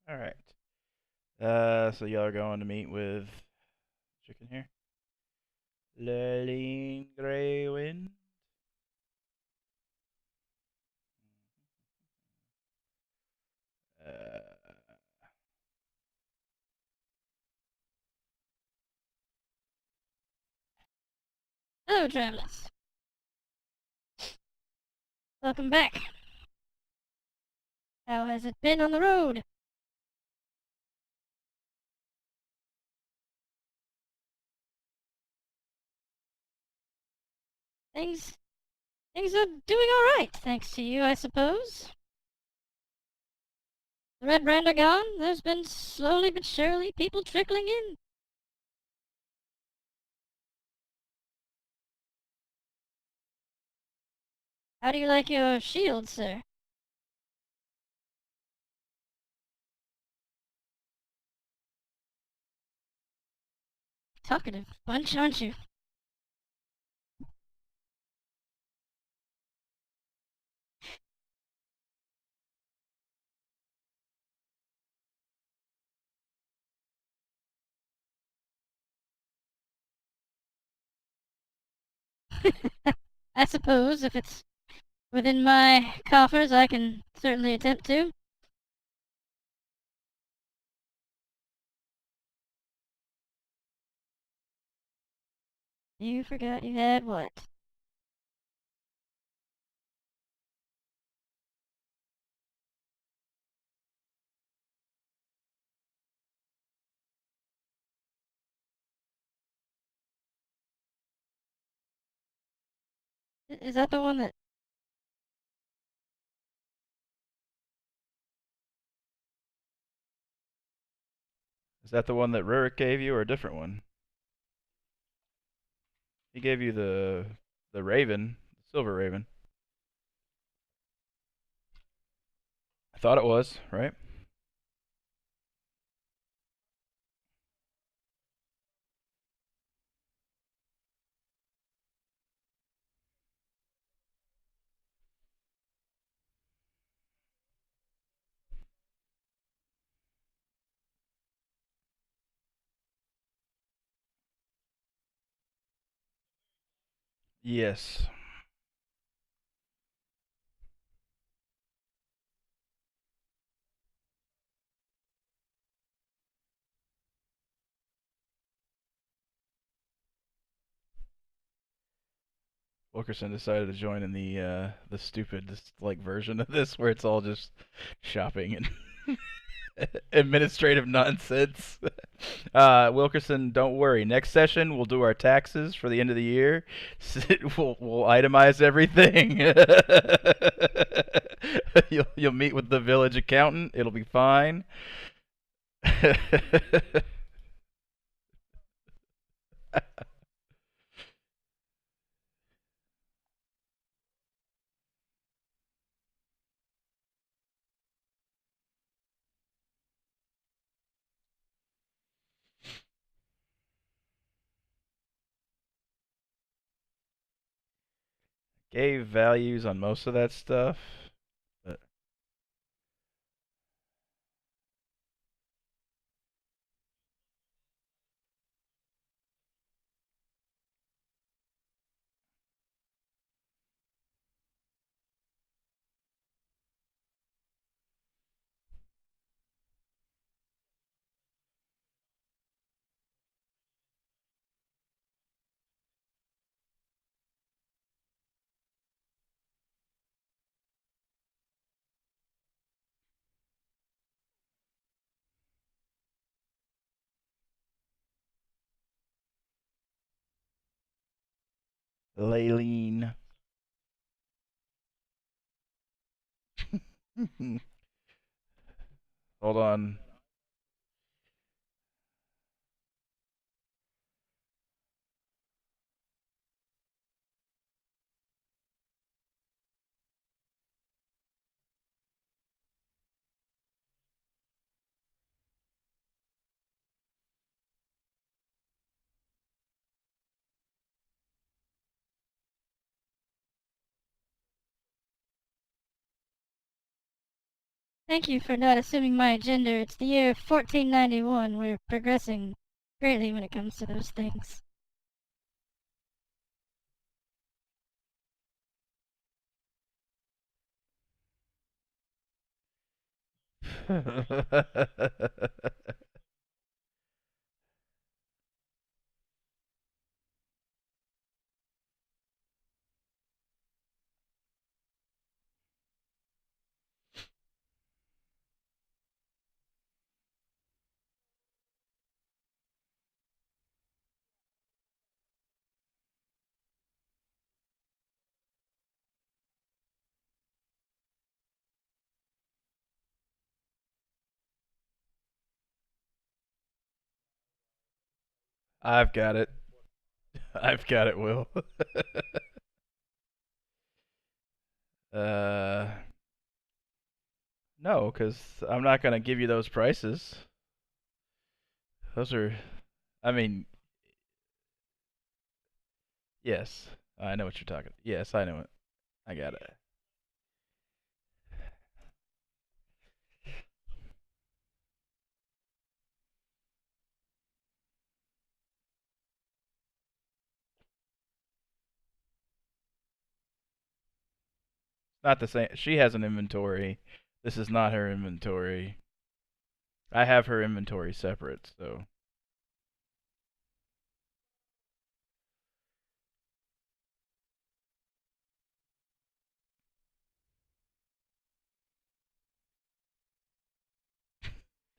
All right. So y'all are going to meet with chicken here. Lurleen Greywind. Uh, Hello, travelers. Welcome back. How has it been on the road? Things things are doing all right, thanks to you, I suppose. The Red Brand are gone. There's been slowly but surely people trickling in. How do you like your shield, sir? Talkative bunch, aren't you? I suppose if it's within my coffers, I can certainly attempt to. You forgot you had what? Is that the one that... is that the one that Rurik gave you, or a different one? He gave you the Raven, Silver Raven. I thought it was right. Yes. Wilkerson decided to join in the stupid like version of this where it's all just shopping and administrative nonsense. Wilkerson, don't worry. Next session, we'll do our taxes for the end of the year. We'll itemize everything. You'll meet with the village accountant. It'll be fine. Gave values on most of that stuff. But Laylene. Hold on. Thank you for not assuming my gender. It's the year 1491. We're progressing greatly when it comes to those things. I've got it. I've got it, Will. uh, no, because I'm not gonna give you those prices. Those are, I mean, yes, I know what you're talking. Yes, I know it. I got it. Not the same. She has an inventory. This is not her inventory. I have her inventory separate, so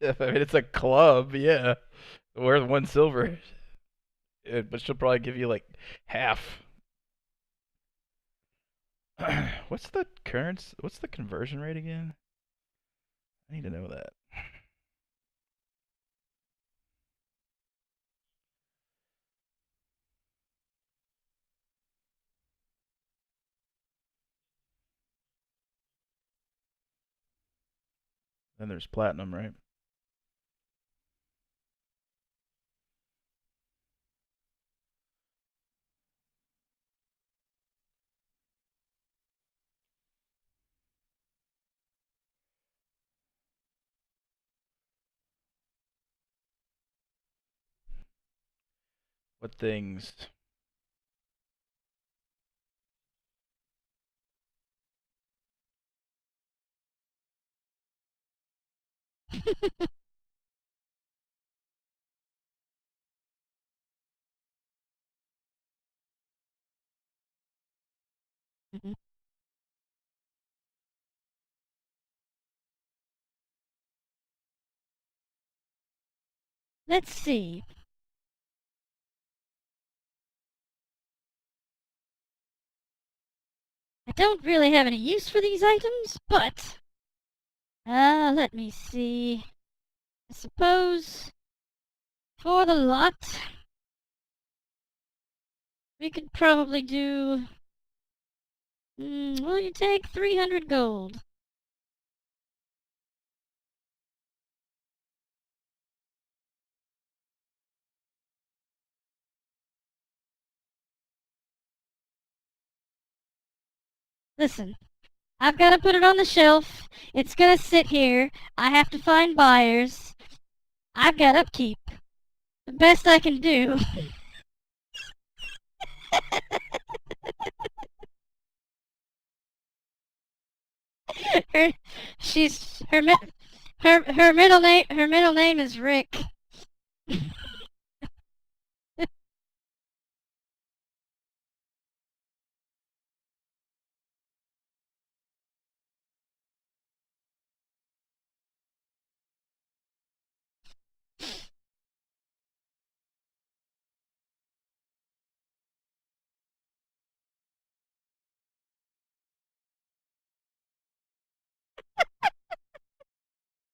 if I mean it's a club, yeah, worth 1 silver. But she'll probably give you like half. What's the current? What's the conversion rate again? I need to know that. Then there's platinum, right? What things? Mhm. Let's see. I don't really have any use for these items, but let me see. I suppose for the lot, we could probably do. Will you take 300 gold? Listen, I've got to put it on the shelf. It's gonna sit here. I have to find buyers. I've got upkeep. The best I can do. her, she's her middle name is Rick.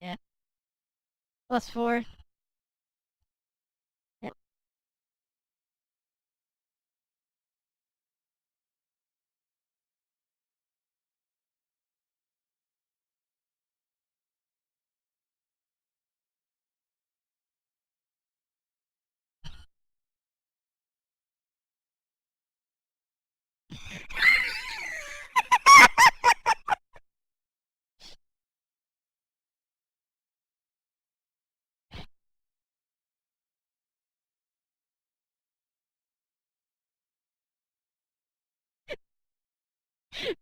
Yeah, +4. Yep.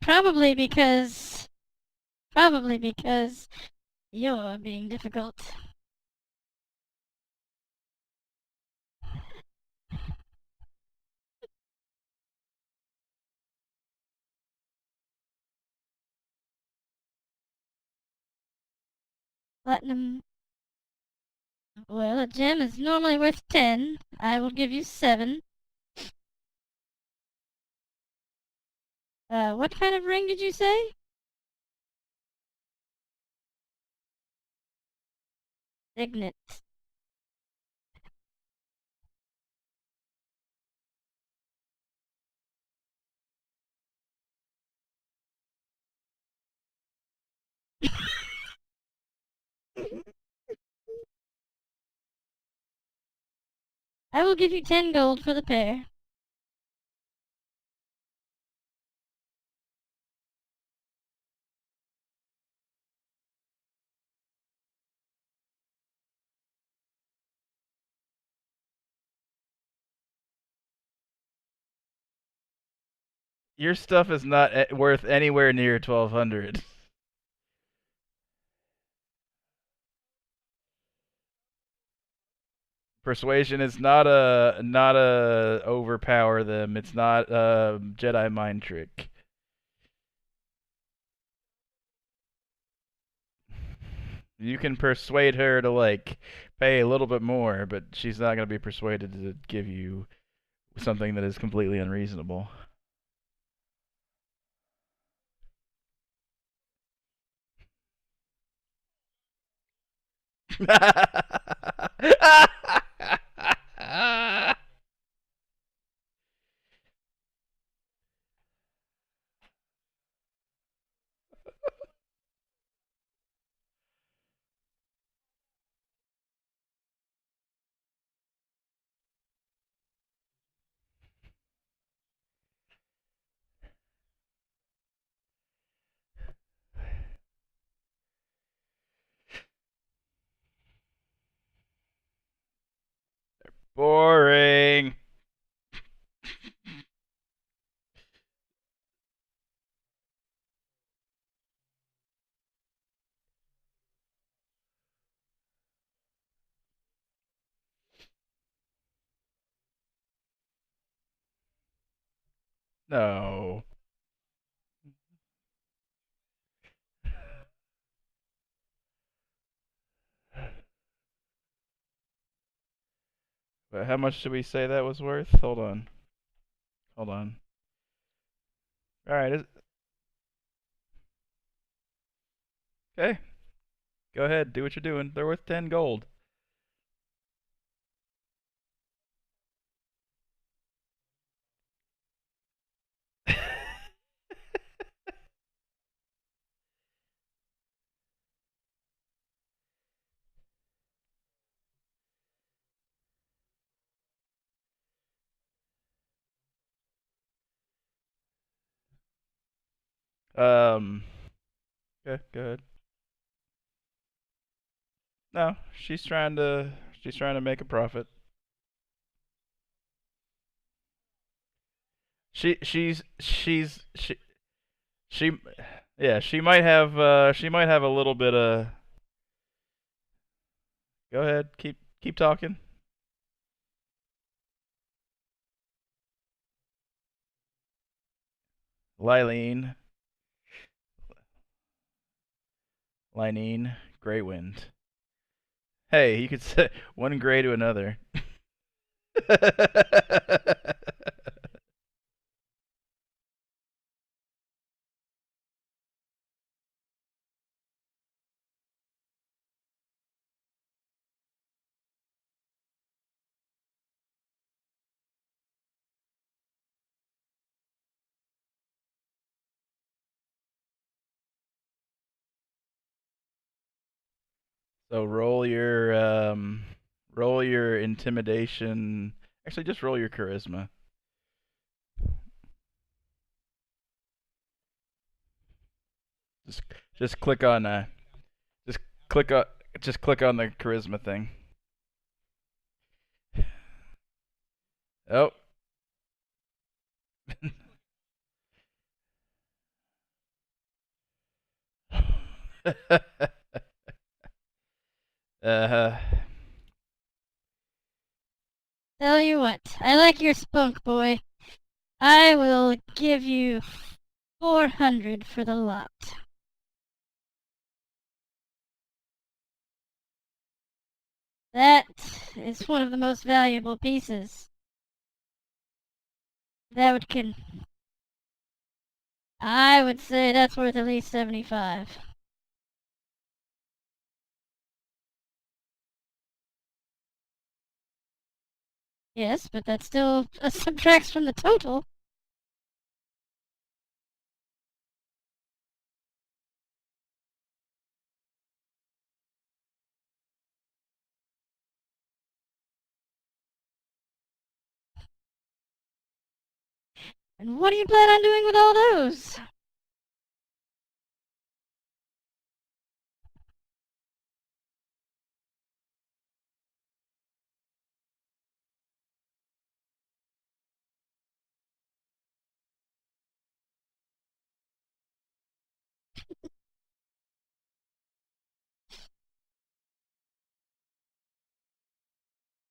Probably because. Probably because you're being difficult. Platinum. Well, a gem is normally worth 10. I will give you 7. What kind of ring did you say? Signet. I will give you 10 gold for the pair. Your stuff is not worth anywhere near 1200. Persuasion is not a overpower them. It's not a Jedi mind trick. You can persuade her to like pay a little bit more, but she's not going to be persuaded to give you something that is completely unreasonable. Boring. No. But how much did we say that was worth? Hold on. Hold on. All right. Okay. Go ahead. Do what you're doing. They're worth 10 gold. um. Okay. Go ahead. No, she's trying to make a profit. She yeah, she might have a little bit of. Go ahead, keep talking. Lylene, Linene, Greywind. Hey, you could say one gray to another. So roll your intimidation. Actually, just roll your charisma. Just just click on just click on just click on the charisma thing. Oh, uh, Tell you what, I like your spunk, boy. I will give you 400 for the lot. That is one of the most valuable pieces. That would can. I would say that's worth at least 75. Yes, but that still subtracts from the total. And what do you plan on doing with all those?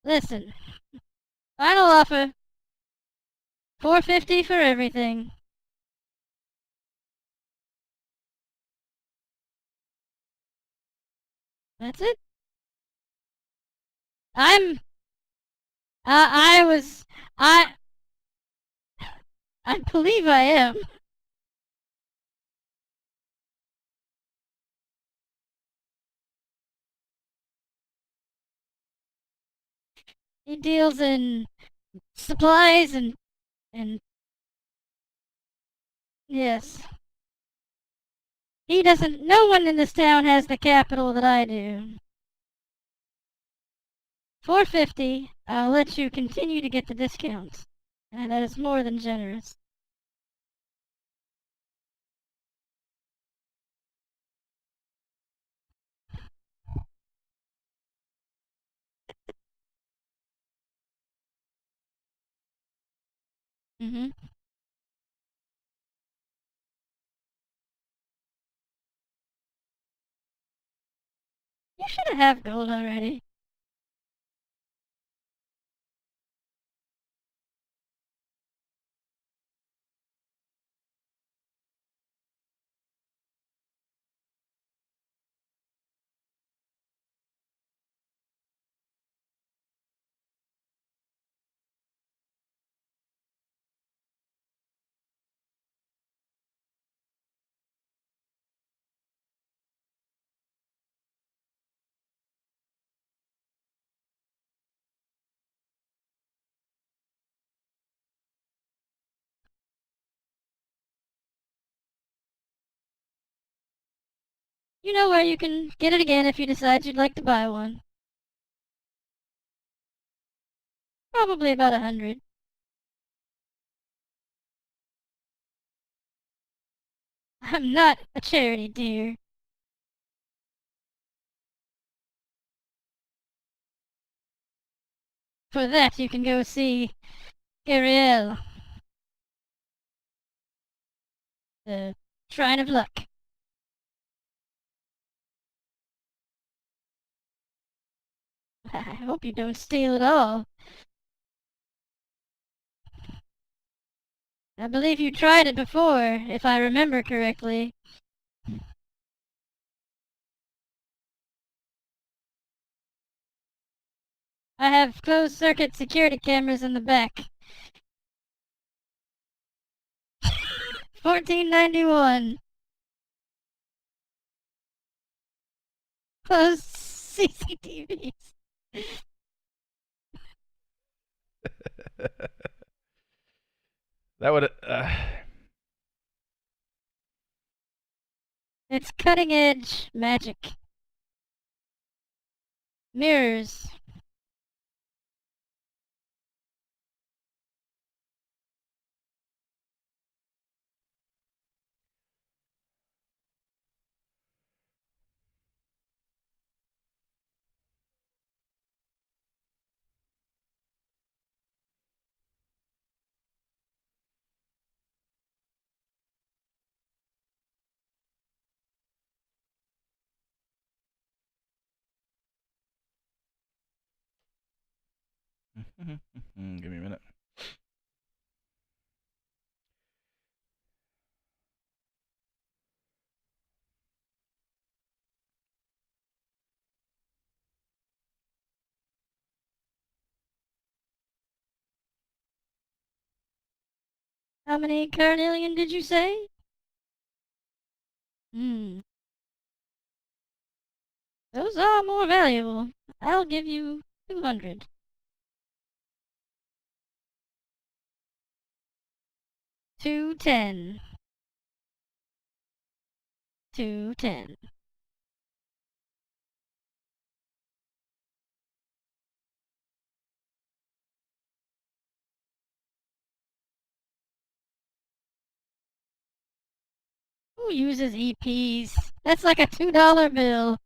Listen, final offer, 450 for everything. That's it. I'm. I was. I. I believe I am. He deals in supplies and yes. He doesn't. No one in this town has the capital that I do. 450. I'll let you continue to get the discounts. And that is more than generous. Mm-hmm. You should have gold already. You know where you can get it again if you decide you'd like to buy one. Probably about 100. I'm not a charity dear. For that, you can go see Ariel, the Shrine of Luck. I hope you don't steal it all. I believe you tried it before, if I remember correctly. I have closed circuit security cameras in the back. 1491. Closed CCTVs. that would. It's cutting edge magic. Mirrors. Give me a minute. How many carnelian did you say? Hmm. Those are more valuable. I'll give you 200. 210. 210. Who uses EPs? That's like a $2 bill.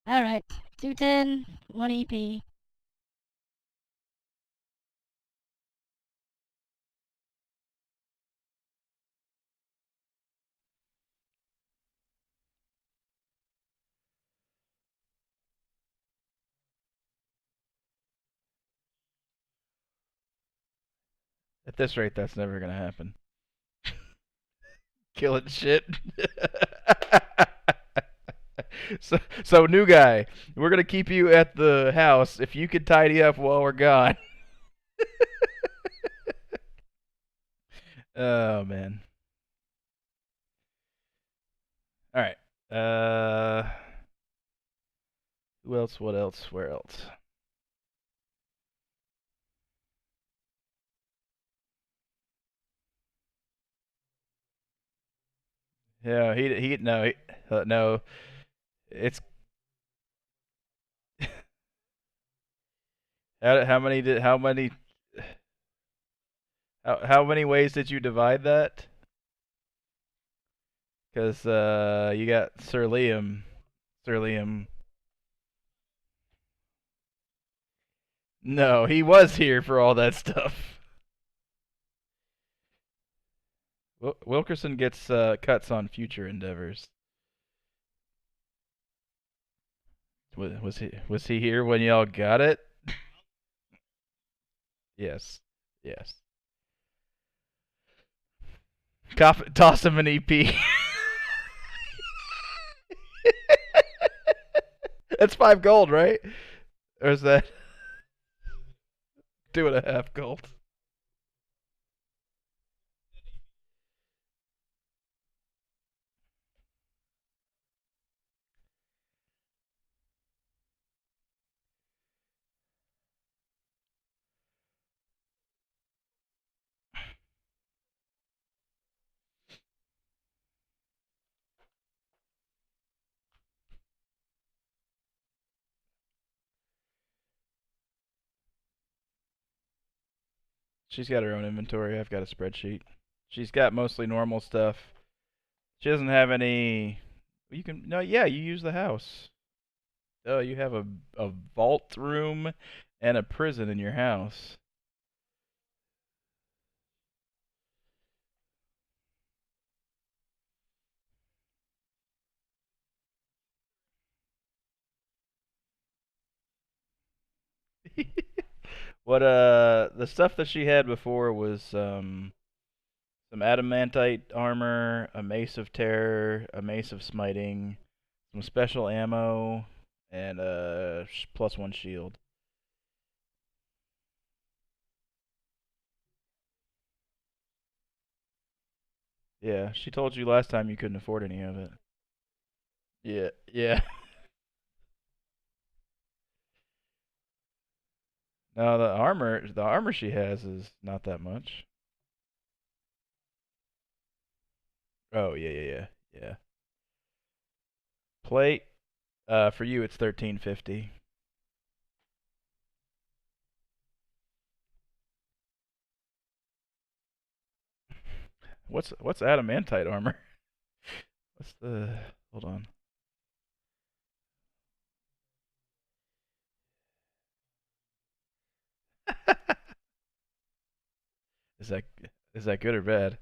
Alright. 210, 1 EP. At this rate, that's never gonna happen. Killing shit. So new guy, we're gonna keep you at the house if you could tidy up while we're gone. Oh man. All right. Who else? What else? Where else? Yeah, he no no. It's how many ways did you divide that? Because you got Sir Liam. Sir Liam. No, he was here for all that stuff. Wilkerson gets cuts on future endeavors. Was he here when y'all got it? Yes. Yes. Toss him an EP. That's 5 gold, right? Or is that 2.5 gold? She's got her own inventory. I've got a spreadsheet. She's got mostly normal stuff. She doesn't have any. You can no, yeah. You use the house. Oh, you have a vault room and a prison in your house. What the stuff that she had before was some adamantite armor, a mace of terror, a mace of smiting, some special ammo, and a +1 shield. Yeah, she told you last time you couldn't afford any of it. Yeah, yeah. No, the armor she has is not that much. Oh, yeah, yeah, yeah. Yeah. Plate for you it's 1350. What's adamantite armor? What's the hold on. Is that is that good or bad?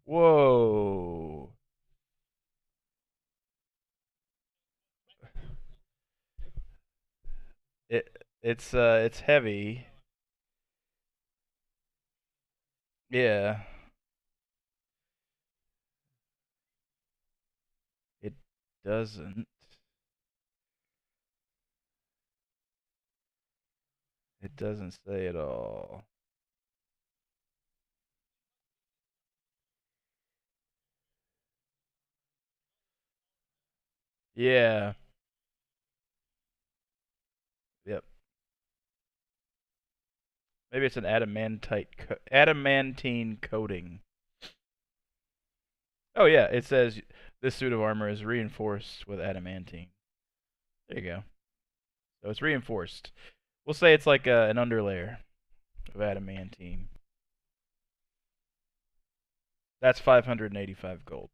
Whoa. It's heavy. Yeah. It doesn't. It doesn't say at all. Yeah. Yep. Maybe it's an adamantine coating. Oh yeah, it says this suit of armor is reinforced with adamantine. There you go. So it's reinforced. We'll say it's like an underlayer of adamantine. That's 585 gold.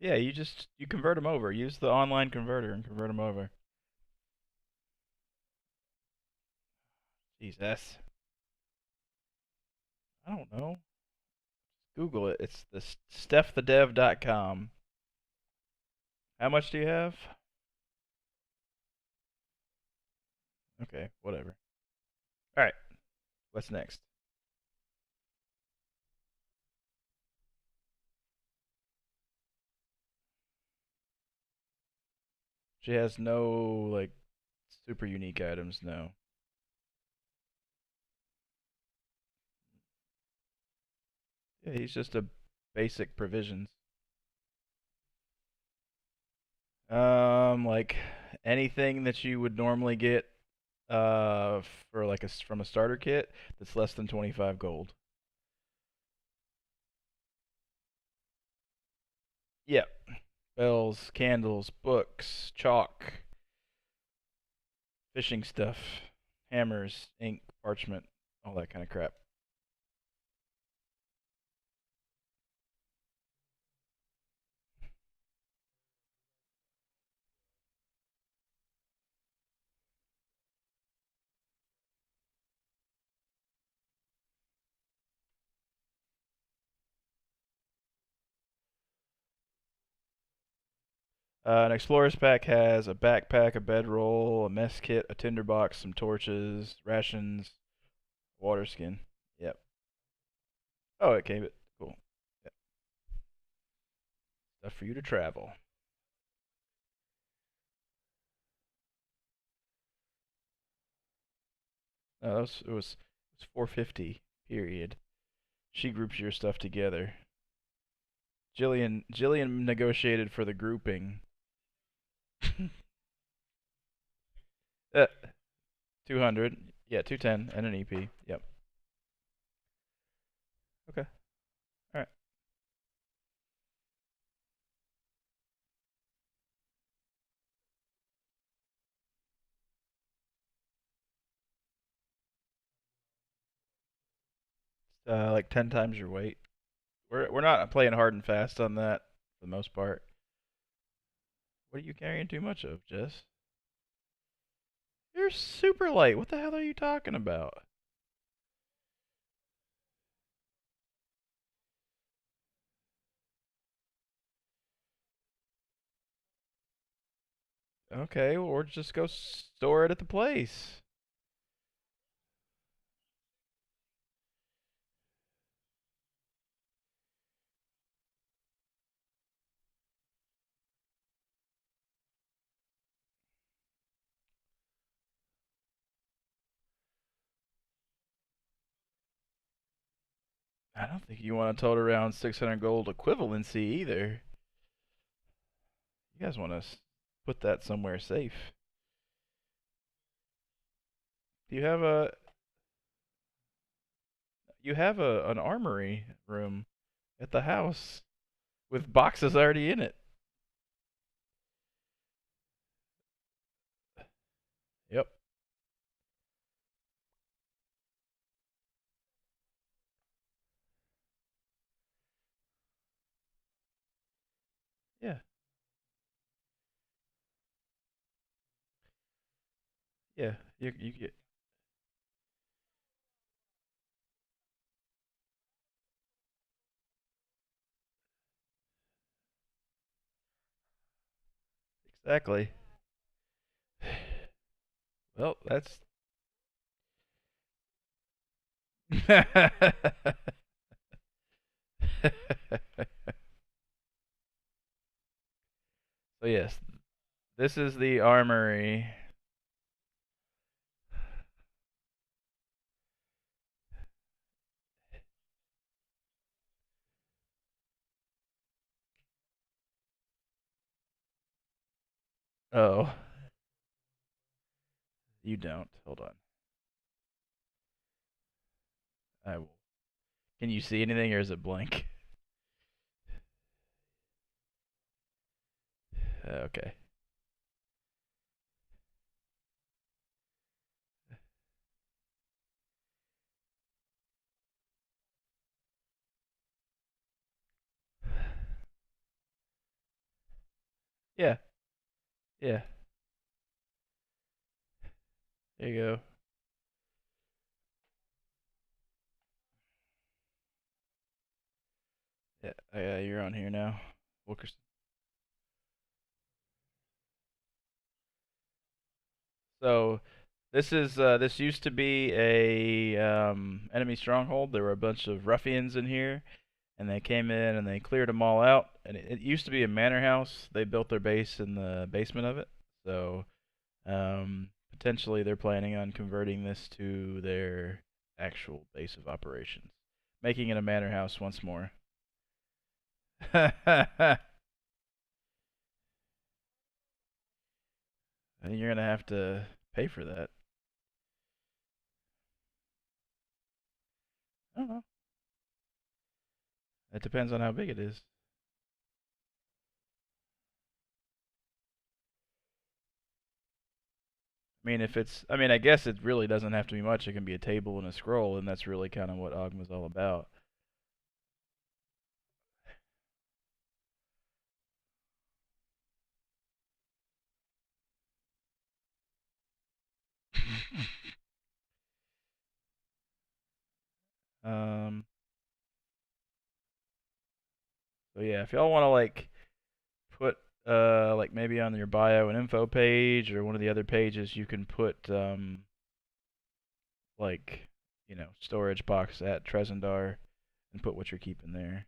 Yeah, you convert them over. Use the online converter and convert them over. Jesus. I don't know. Google it. It's the stephthedev.com. How much do you have? Okay, whatever. All right. What's next? She has no like super unique items. No. Yeah, he's just a basic provisions. Like anything that you would normally get for like from a starter kit that's less than 25 gold. Yep. Bells, candles, books, chalk, fishing stuff, hammers, ink, parchment, all that kind of crap. An explorer's pack has a backpack, a bedroll, a mess kit, a tinderbox, some torches, rations, water skin. Yep. Oh, it gave it. Cool. Yep. Stuff for you to travel. No, it was 450. Period. She groups your stuff together. Jillian negotiated for the grouping. uh, 200. Yeah, 210 and an EP. Yep. Okay. All right. Like 10 times your weight. We're not playing hard and fast on that for the most part. What are you carrying too much of, Jess? You're super light. What the hell are you talking about? Okay, well, or just go store it at the place. I don't think you want to tote around 600 gold equivalency either. You guys want to put that somewhere safe. You have a an armory room at the house with boxes already in it. Yep. Yeah. Yeah. You get exactly. Well, that's So yes, this is the armory. Oh, you don't. Hold on. I will. Can you see anything or is it blank? Okay. Yeah. Yeah. There you go. Yeah. You're on here now. Wilkerson. So this used to be a enemy stronghold. There were a bunch of ruffians in here, and they came in and they cleared them all out. And it used to be a manor house. They built their base in the basement of it. So potentially they're planning on converting this to their actual base of operations, making it a manor house once more. And you're gonna have to pay for that. I don't know. It depends on how big it is. I mean, I guess it really doesn't have to be much. It can be a table and a scroll, and that's really kind of what Ogma's all about. um, so yeah, if y'all want to like put like maybe on your bio and info page or one of the other pages, you can put like storage box at Trezendar and put what you're keeping there.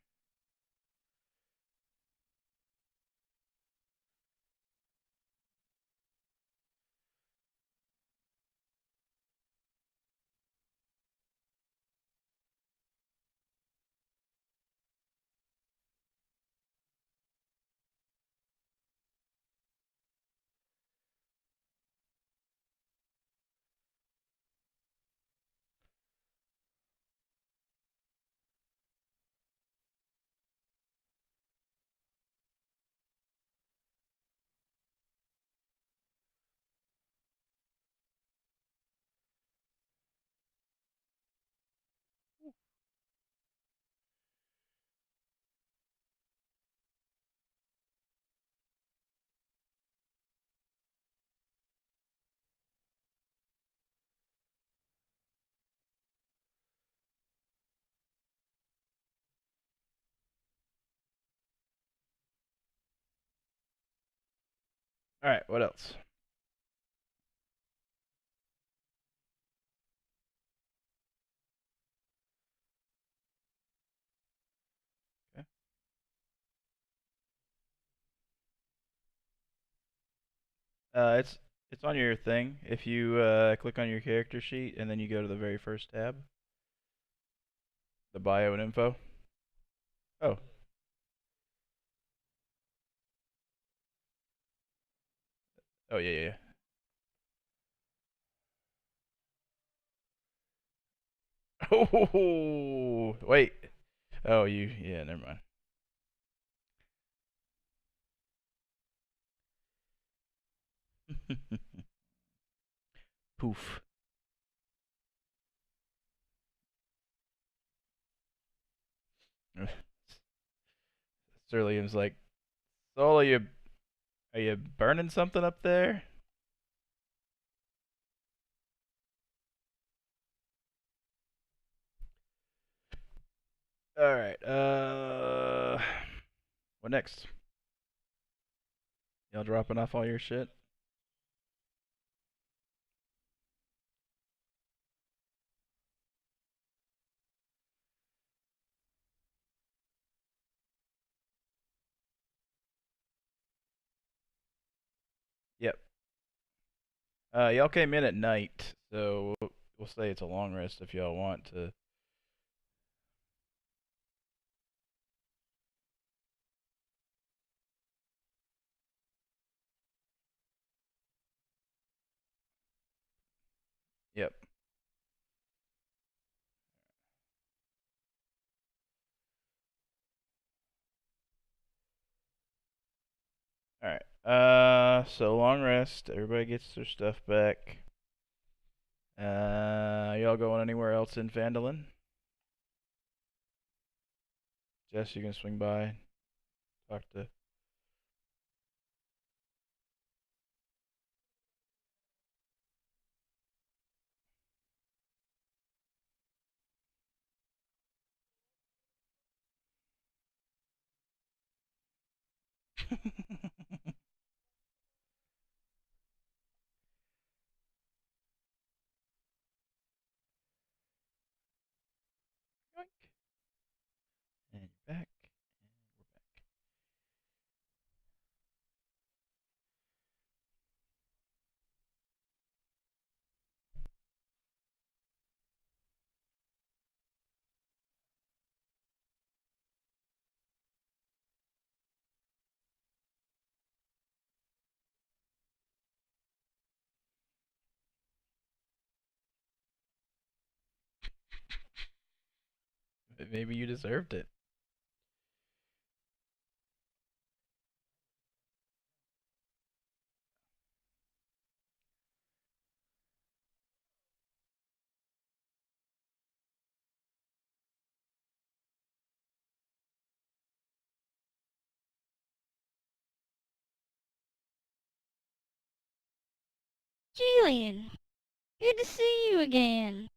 All right, what else? Okay. It's on your thing. If you click on your character sheet and then you go to the very first tab. The bio and info. Oh. Oh yeah, yeah. Yeah. Oh wait. Oh you. Yeah. Never mind. Poof. Sterlium's like, Soul, are you burning something up there? All right. What next? Y'all dropping off all your shit? Yep. Y'all came in at night, so we'll say it's a long rest if y'all want to. Yep. All right. So long rest. Everybody gets their stuff back. Y'all going anywhere else in Phandalin? Jess, you can swing by, talk to. Yoink. And you're back. Maybe you deserved it. Julian, good to see you again.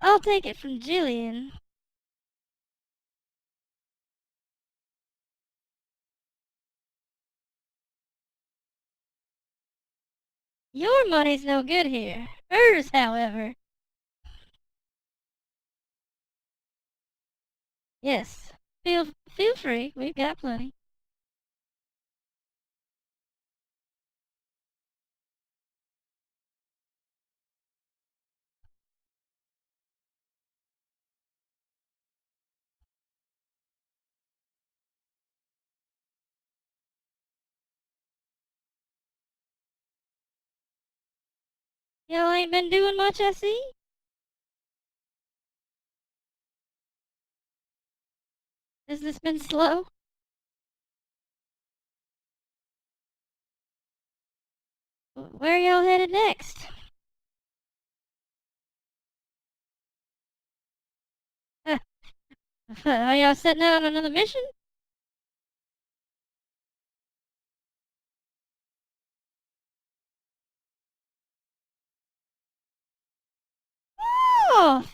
I'll take it from Jillian. Your money's no good here. Hers, however. Yes. Feel free. We've got plenty. Y'all ain't been doing much, I see. Has this been slow? Where y'all headed next? Are y'all setting out on another mission? Oh,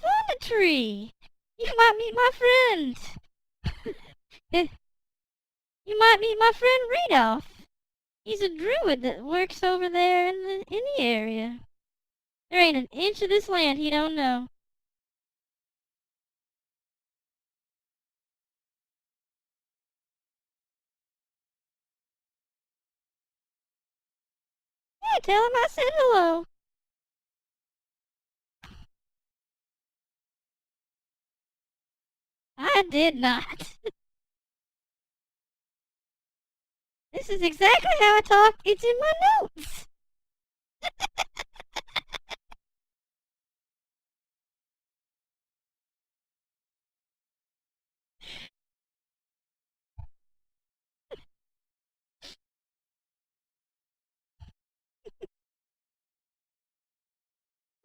Thundertree! You might meet my friend. Eh, you might meet my friend Rudolph. He's a druid that works over there in the area. There ain't an inch of this land he don't know. Yeah, tell him I said hello. I did not. This is exactly how I talk. It's in my notes.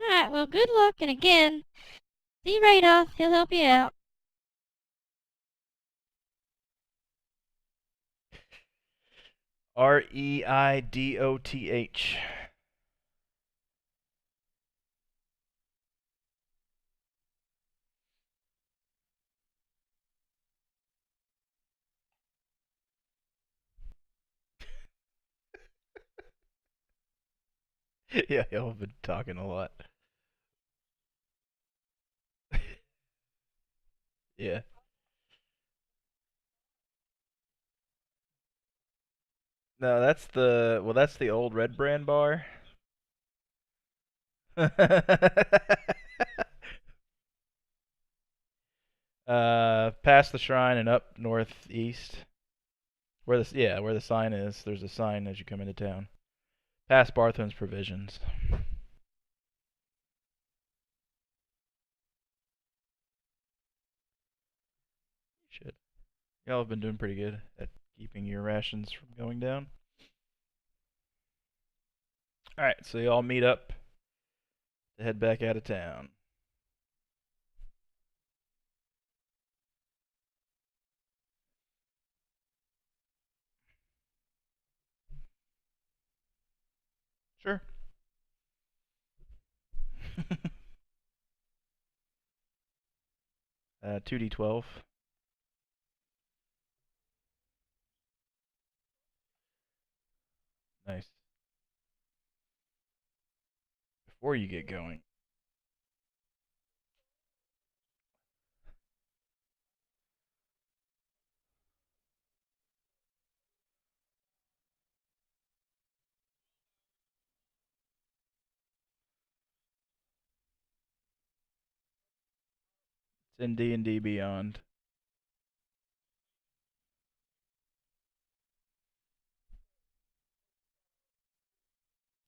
Alright, well, good luck, and again, see Radolph. He'll help you out. Reidoth. Yeah, y'all have been talking a lot. Yeah. No, that's the old Red Brand bar. Past the shrine and up northeast. Where the sign is. There's a sign as you come into town. Past Bartham's Provisions. Shit. Y'all have been doing pretty good at keeping your rations from going down. Alright, so y'all meet up to head back out of town. Sure. 2d12. Nice. Before you get going. It's in D&D Beyond.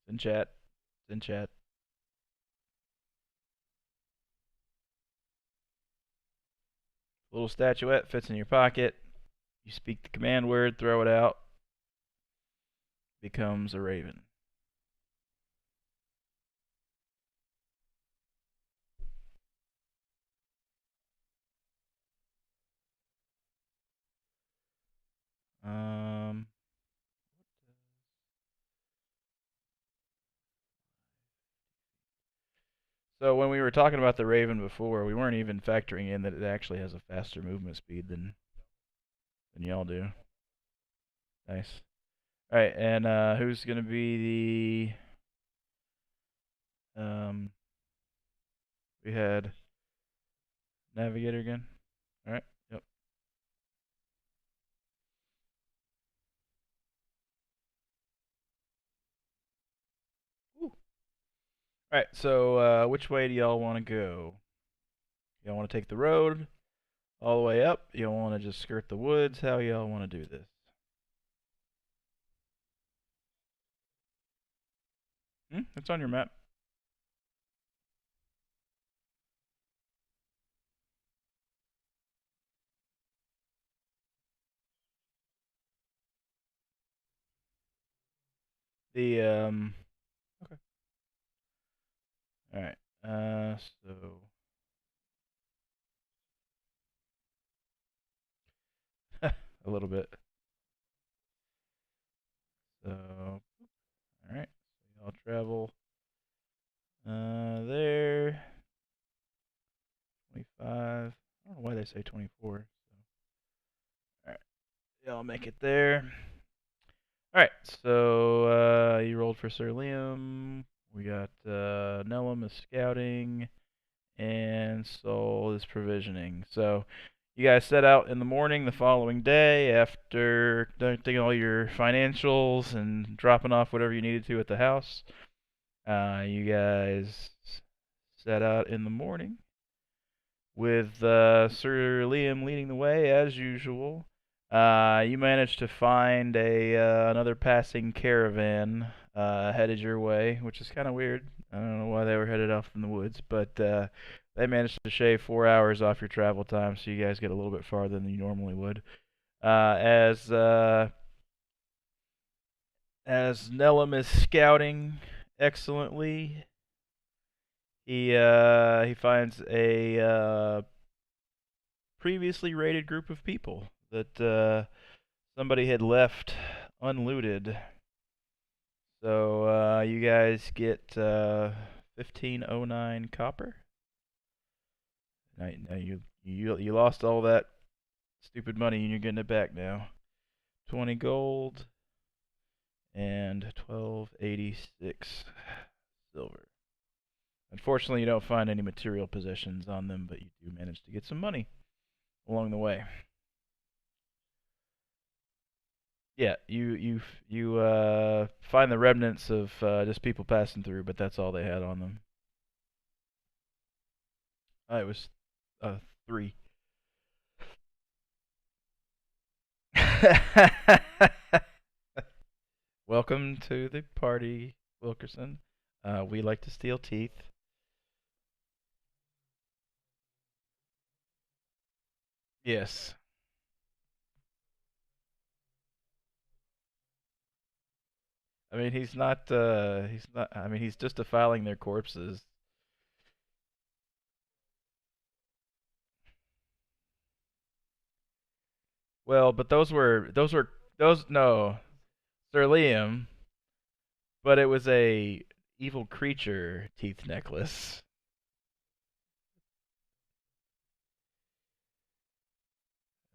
It's in chat. It's in chat. Little statuette fits in your pocket. You speak the command word, throw it out. Becomes a raven. Um, so when we were talking about the raven before, we weren't even factoring in that it actually has a faster movement speed than y'all do. Nice. All right, and who's gonna be the we had navigator again. All right. Yep. Ooh. All right. So which way do y'all want to go? Y'all want to take the road all the way up? Y'all want to just skirt the woods? How y'all want to do this? It's on your map. The Okay. All right. So a little bit. So, all right. So y'all travel there. 25. I don't know why they say 24. So, all right. Y'all make it there. All right. So you rolled for Sir Liam. We got Nellum is scouting, and Soul is provisioning. So you guys set out in the morning the following day after doing all your financials and dropping off whatever you needed to at the house. You guys set out in the morning with Sir Liam leading the way as usual. You managed to find another passing caravan headed your way, which is kind of weird. I don't know why they were headed off in the woods, but they managed to shave 4 hours off your travel time, so you guys get a little bit farther than you normally would. As Nellum is scouting excellently, he finds a previously raided group of people that somebody had left unlooted. So you guys get 1509 copper. Now you lost all that stupid money and you're getting it back now. 20 gold and 1286 silver. Unfortunately, you don't find any material possessions on them, but you do manage to get some money along the way. Yeah, you find the remnants of just people passing through, but that's all they had on them. It was 3. Welcome to the party, Wilkerson. We like to steal teeth. Yes. I mean, he's not. He's not. I mean, he's just defiling their corpses. Well, but those. No, Sir Liam. But it was a evil creature teeth necklace.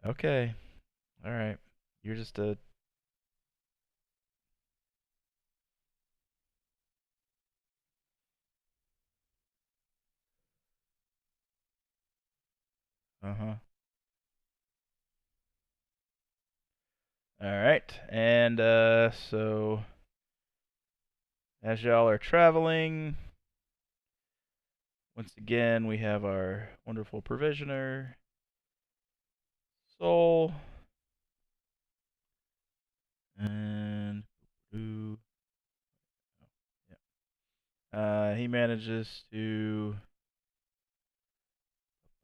Okay. All right. You're just a. Uh huh. All right. And so as y'all are traveling, once again we have our wonderful provisioner, Soul, and ooh, yeah. He manages to.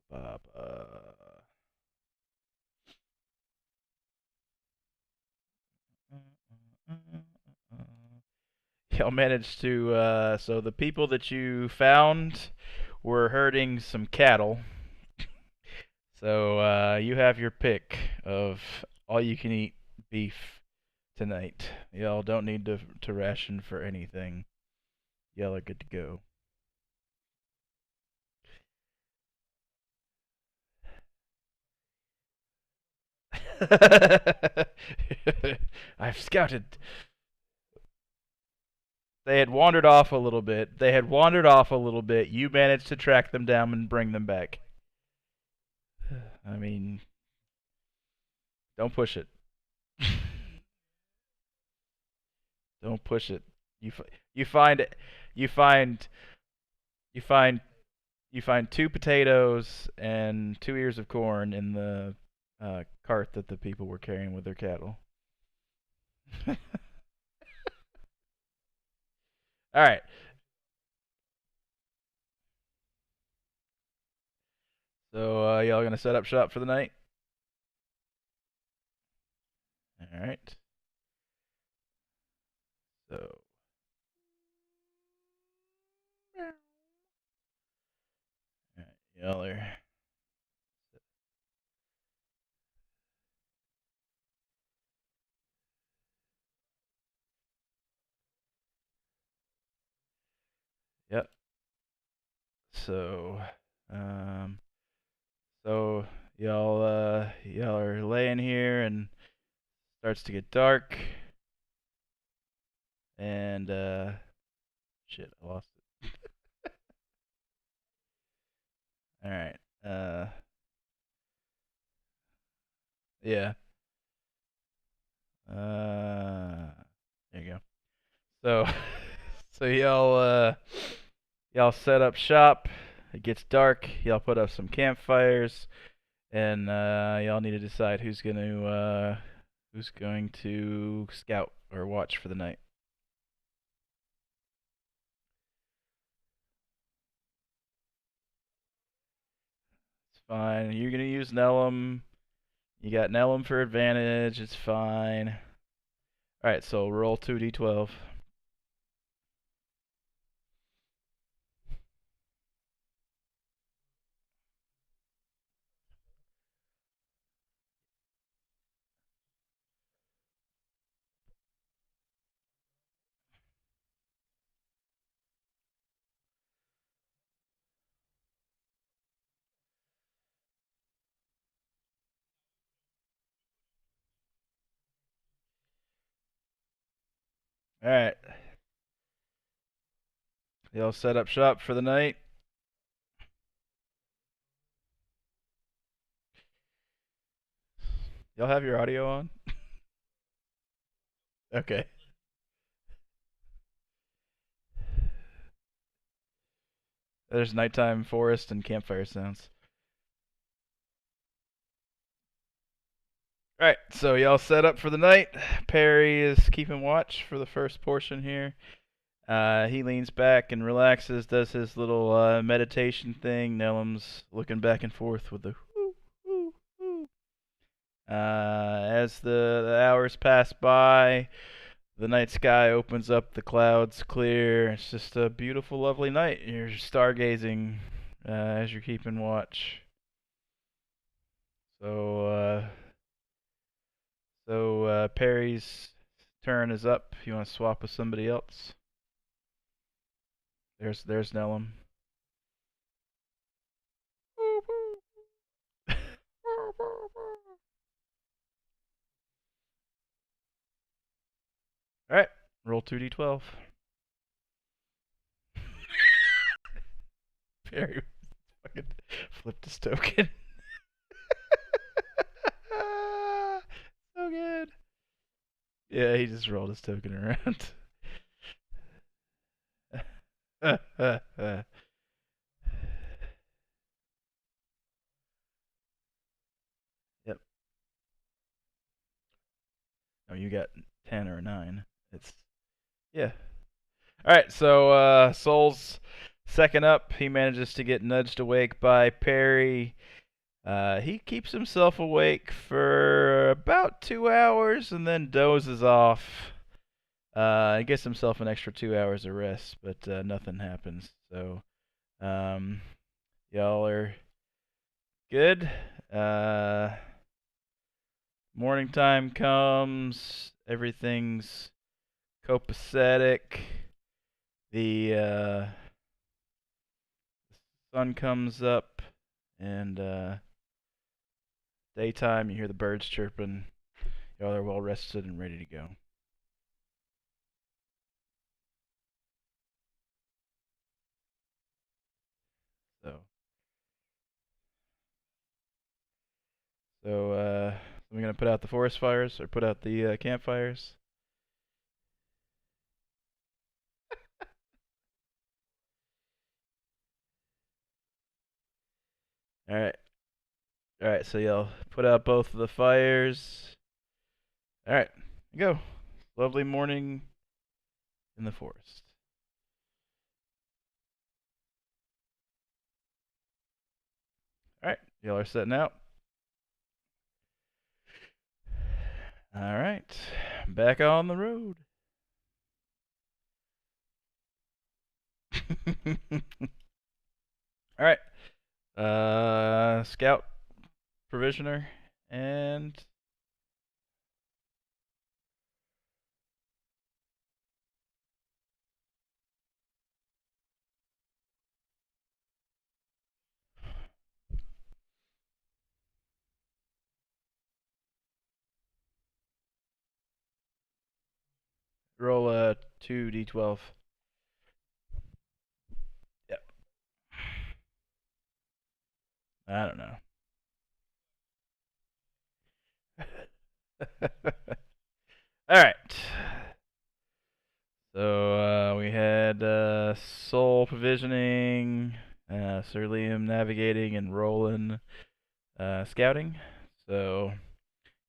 Uh, uh, Y'all managed to. So the people that you found were herding some cattle. So you have your pick of all you can eat beef tonight. Y'all don't need to ration for anything. Y'all are good to go. I've scouted. They had wandered off a little bit. You managed to track them down and bring them back. I mean, don't push it. Don't push it. You you find you find you find you find 2 potatoes and 2 ears of corn in the cart that the people were carrying with their cattle. All right. So y'all gonna set up shop for the night? All right. So all right, y'all are so, um, so y'all are laying here and starts to get dark, and shit, I lost it. All right, yeah, there you go. So, so y'all set up shop. It gets dark. Y'all put up some campfires, and y'all need to decide who's going to scout or watch for the night. It's fine. You're gonna use Nellum. You got Nellum for advantage. It's fine. All right, so roll 2d12. All right, y'all set up shop for the night. Y'all have your audio on? Okay. There's nighttime forest and campfire sounds. All right, so y'all set up for the night. Perry is keeping watch for the first portion here. He leans back and relaxes, does his little meditation thing. Nellum's looking back and forth with the whoo, whoo, whoo. As the hours pass by, the night sky opens up, the clouds clear. It's just a beautiful, lovely night. You're stargazing as you're keeping watch. So, Perry's turn is up. If you want to swap with somebody else, there's Nellum. All right, roll 2d12. Perry fucking flipped his token. So good. Yeah, he just rolled his token around. Yep. Oh, you got 10 or 9. It's yeah. All right, so Soul's second up. He manages to get nudged awake by Perry. He keeps himself awake for about 2 hours and then dozes off. He gets himself an extra 2 hours of rest, but nothing happens. So, um, y'all are good. Morning time comes. Everything's copacetic. The sun comes up, and daytime. You hear the birds chirping. Y'all are well rested and ready to go. So, so we're gonna put out the forest fires or put out the campfires. All right, all right. So y'all put out both of the fires. All right, go. Lovely morning in the forest. All right, y'all are setting out. All right, back on the road. All right, scout, provisioner, and Roll a 2d12. Yep. I don't know. All right. So we had Soul provisioning, Sir Liam navigating, and Roland scouting. So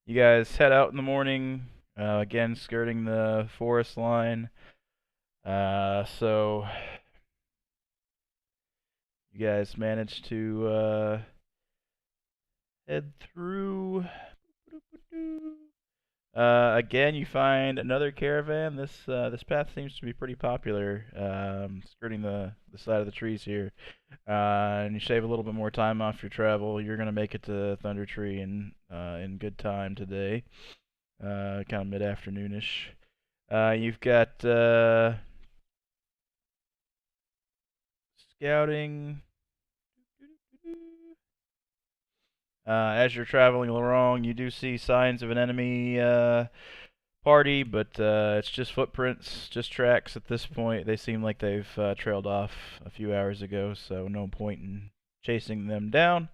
you guys head out in the morning, again skirting the forest line. So you guys managed to head through. Again, you find another caravan. This path seems to be pretty popular, skirting the side of the trees here. And you shave a little bit more time off your travel. You're gonna make it to Thundertree in good time today, kind of mid-afternoonish. You've got scouting. As you're traveling along, you do see signs of an enemy party, but it's just footprints, just tracks at this point. They seem like they've trailed off a few hours ago, so no point in chasing them down.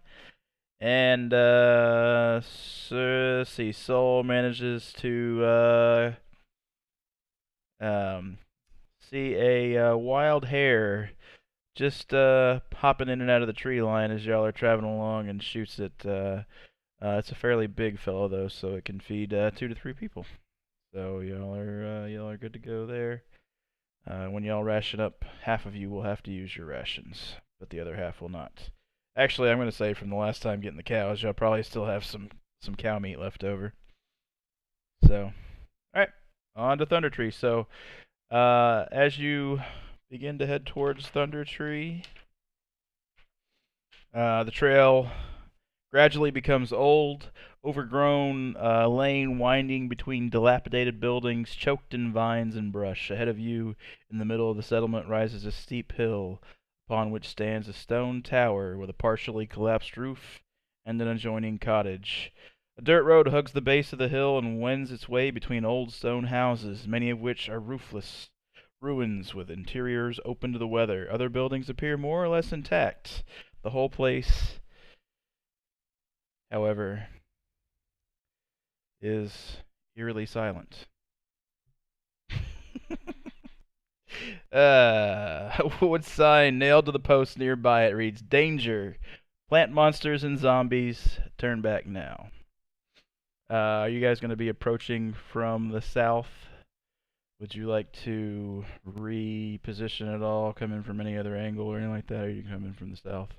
And so, let's see, Soul manages to see a wild hare just hopping in and out of the tree line as y'all are traveling along, and shoots it. It's a fairly big fellow though, so it can feed 2 to 3 people. So y'all are good to go there. When y'all ration up, half of you will have to use your rations, but the other half will not. Actually, I'm gonna say from the last time getting the cows, y'all probably still have some cow meat left over. So, all right, on to Thundertree. So, as you begin to head towards Thundertree, the trail gradually becomes old, overgrown lane winding between dilapidated buildings, choked in vines and brush. Ahead of you, in the middle of the settlement, rises a steep hill, upon which stands a stone tower with a partially collapsed roof and an adjoining cottage. A dirt road hugs the base of the hill and wends its way between old stone houses, many of which are roofless ruins with interiors open to the weather. Other buildings appear more or less intact. The whole place, however, is eerily silent. A wood sign nailed to the post nearby it reads, "Danger! Plant monsters and zombies. Turn back now." Are you guys going to be approaching from the south? Would you like to reposition at all, come in from any other angle or anything like that, or are you coming from the south?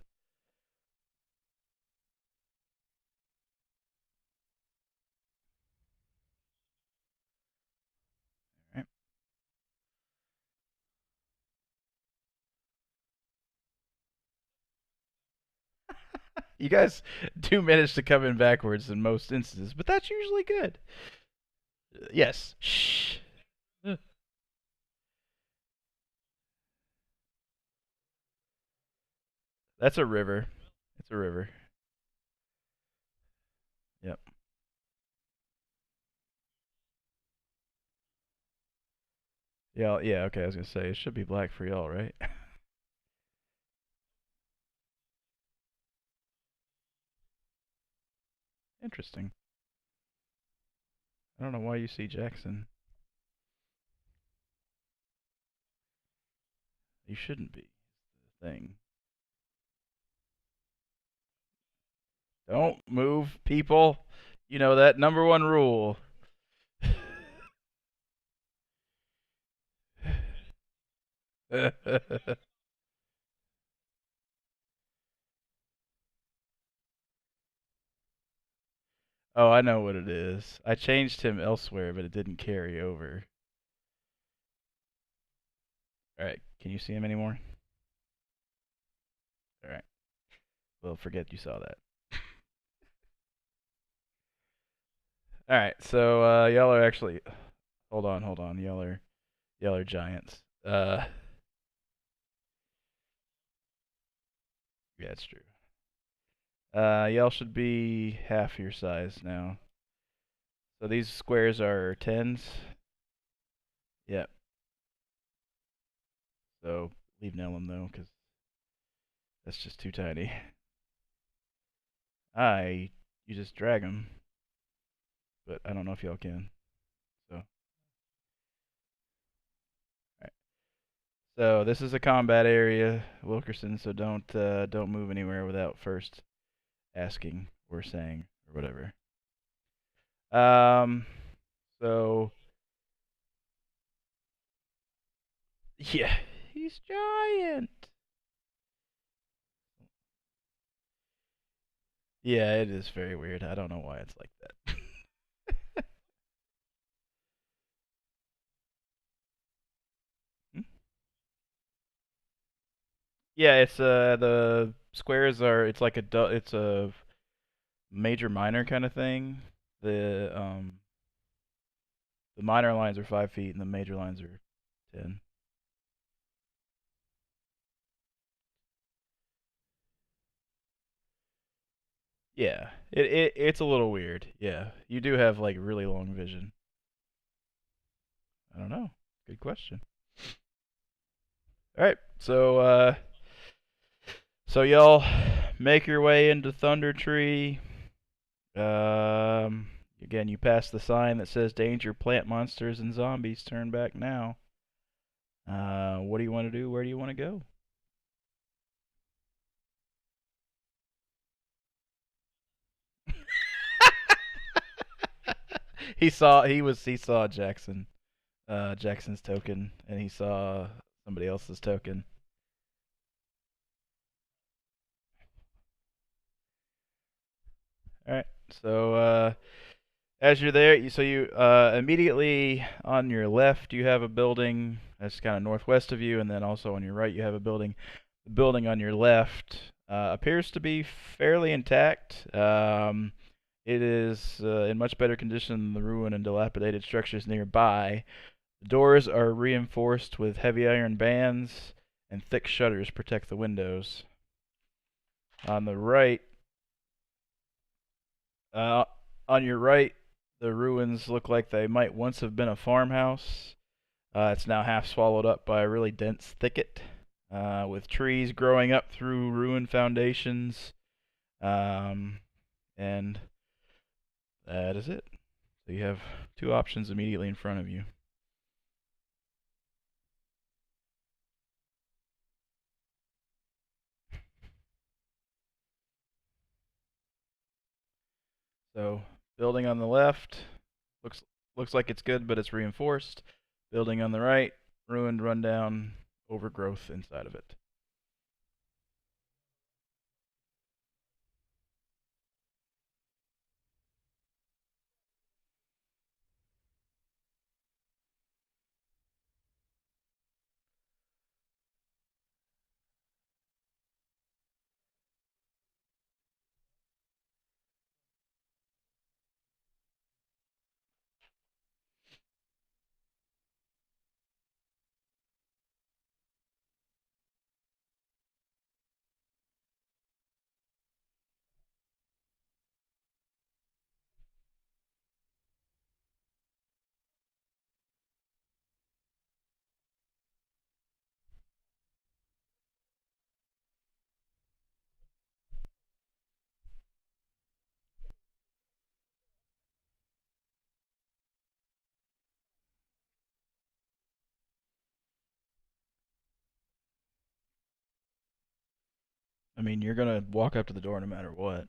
All right. You guys do manage to come in backwards in most instances, but that's usually good. Yes. Shh. That's a river. It's a river. Yep. Yeah, yeah, okay, I was gonna say it should be black for y'all, right? Interesting. I don't know why you see Jackson. You shouldn't be. Thing. Don't move, people. You know that number one rule. Oh, I know what it is. I changed him elsewhere, but it didn't carry over. Alright, can you see him anymore? Alright. Well, forget you saw that. Alright, so y'all are actually hold on. Y'all are giants. Yeah, it's true. Y'all should be half your size now. So these squares are tens. Yeah. So leave Nellum though, because that's just too tiny. You just drag him, but I don't know if y'all can. So, alright. So this is a combat area, Wilkerson. So don't move anywhere without first asking or saying or whatever. Um. So yeah, he's giant. Yeah, it is very weird. I don't know why it's like that. Hmm? Yeah, it's the squares are it's like it's a major minor kind of thing. The minor lines are 5 feet and the major lines are 10. Yeah, it's a little weird. Yeah, you do have like really long vision. I don't know. Good question. All right, so y'all make your way into Thundertree. Um, Again, you pass the sign that says "Danger: Plant monsters and zombies. Turn back now." What do you want to do? Where do you want to go? He saw Jackson's token, and he saw somebody else's token. All right. So as you're there, you immediately on your left you have a building that's kind of northwest of you, and then also on your right you have a building. The building on your left appears to be fairly intact. It is in much better condition than the ruined and dilapidated structures nearby. The doors are reinforced with heavy iron bands, and thick shutters protect the windows. On the right, uh, on your right, the ruins look like they might once have been a farmhouse. It's now half swallowed up by a really dense thicket, with trees growing up through ruined foundations. Um, and that is it. So you have two options immediately in front of you. So building on the left looks looks like it's good, but it's reinforced. Building on the right, ruined, rundown, overgrowth inside of it. I mean, you're gonna walk up to the door no matter what.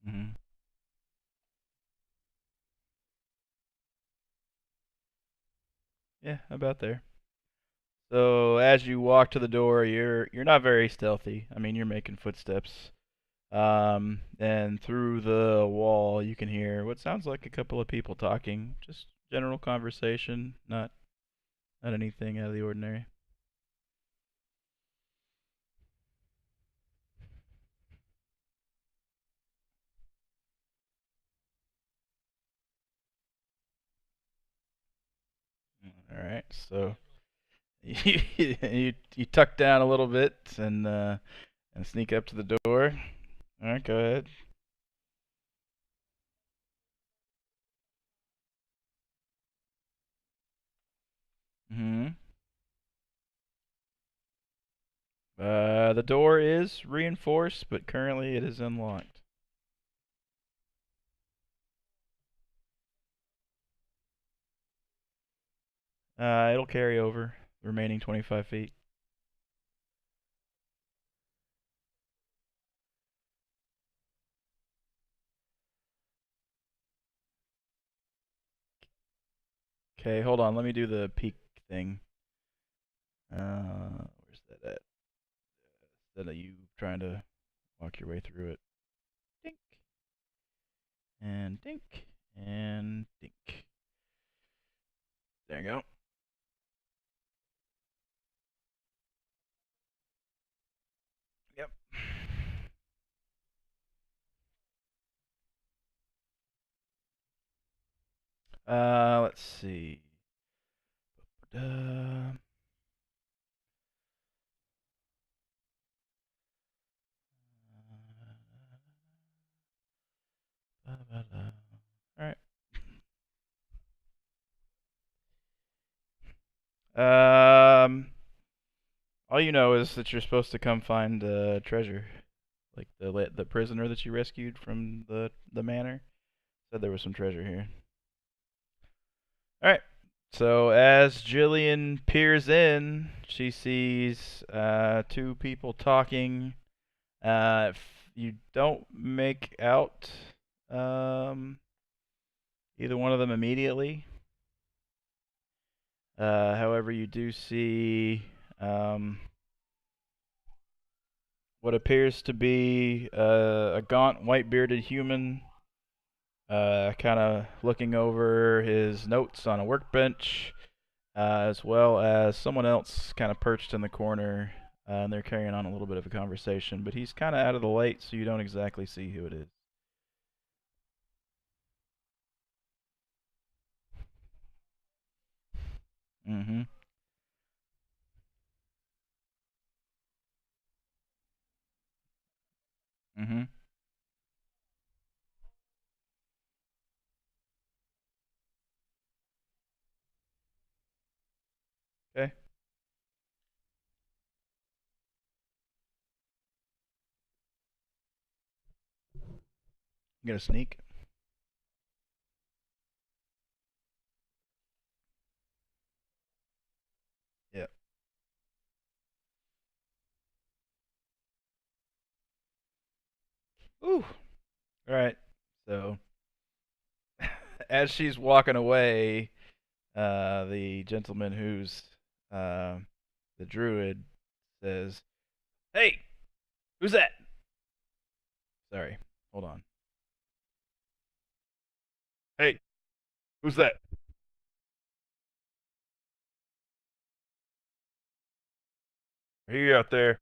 Hmm. Yeah, about there. So as you walk to the door, you're not very stealthy. I mean, you're making footsteps. And through the wall, you can hear what sounds like a couple of people talking, just general conversation, not anything out of the ordinary. All right, so you tuck down a little bit and sneak up to the door. All right, go ahead. Hmm. The door is reinforced, but currently it is unlocked. It'll carry over the remaining 25 feet. Okay, hold on. Let me do the peak thing. Where's that at? Instead of you trying to walk your way through it. Dink and dink and dink. There you go. Yep. Let's see. Uh, all right. All you know is that you're supposed to come find treasure, like the prisoner that you rescued from the manor said there was some treasure here. All right. So as Jillian peers in, she sees two people talking. If you don't make out um, either one of them immediately, however, you do see um, what appears to be a gaunt, white-bearded human, kind of looking over his notes on a workbench, as well as someone else kind of perched in the corner, and they're carrying on a little bit of a conversation. But he's kind of out of the light, so you don't exactly see who it is. Mm-hmm. Mm-hmm. Okay. You gonna sneak? Yeah. Ooh. All right. So as she's walking away, the gentleman who's uh, the druid says, "Hey, who's that?" Sorry. Hold on. Hey, who's that? I hear you out there.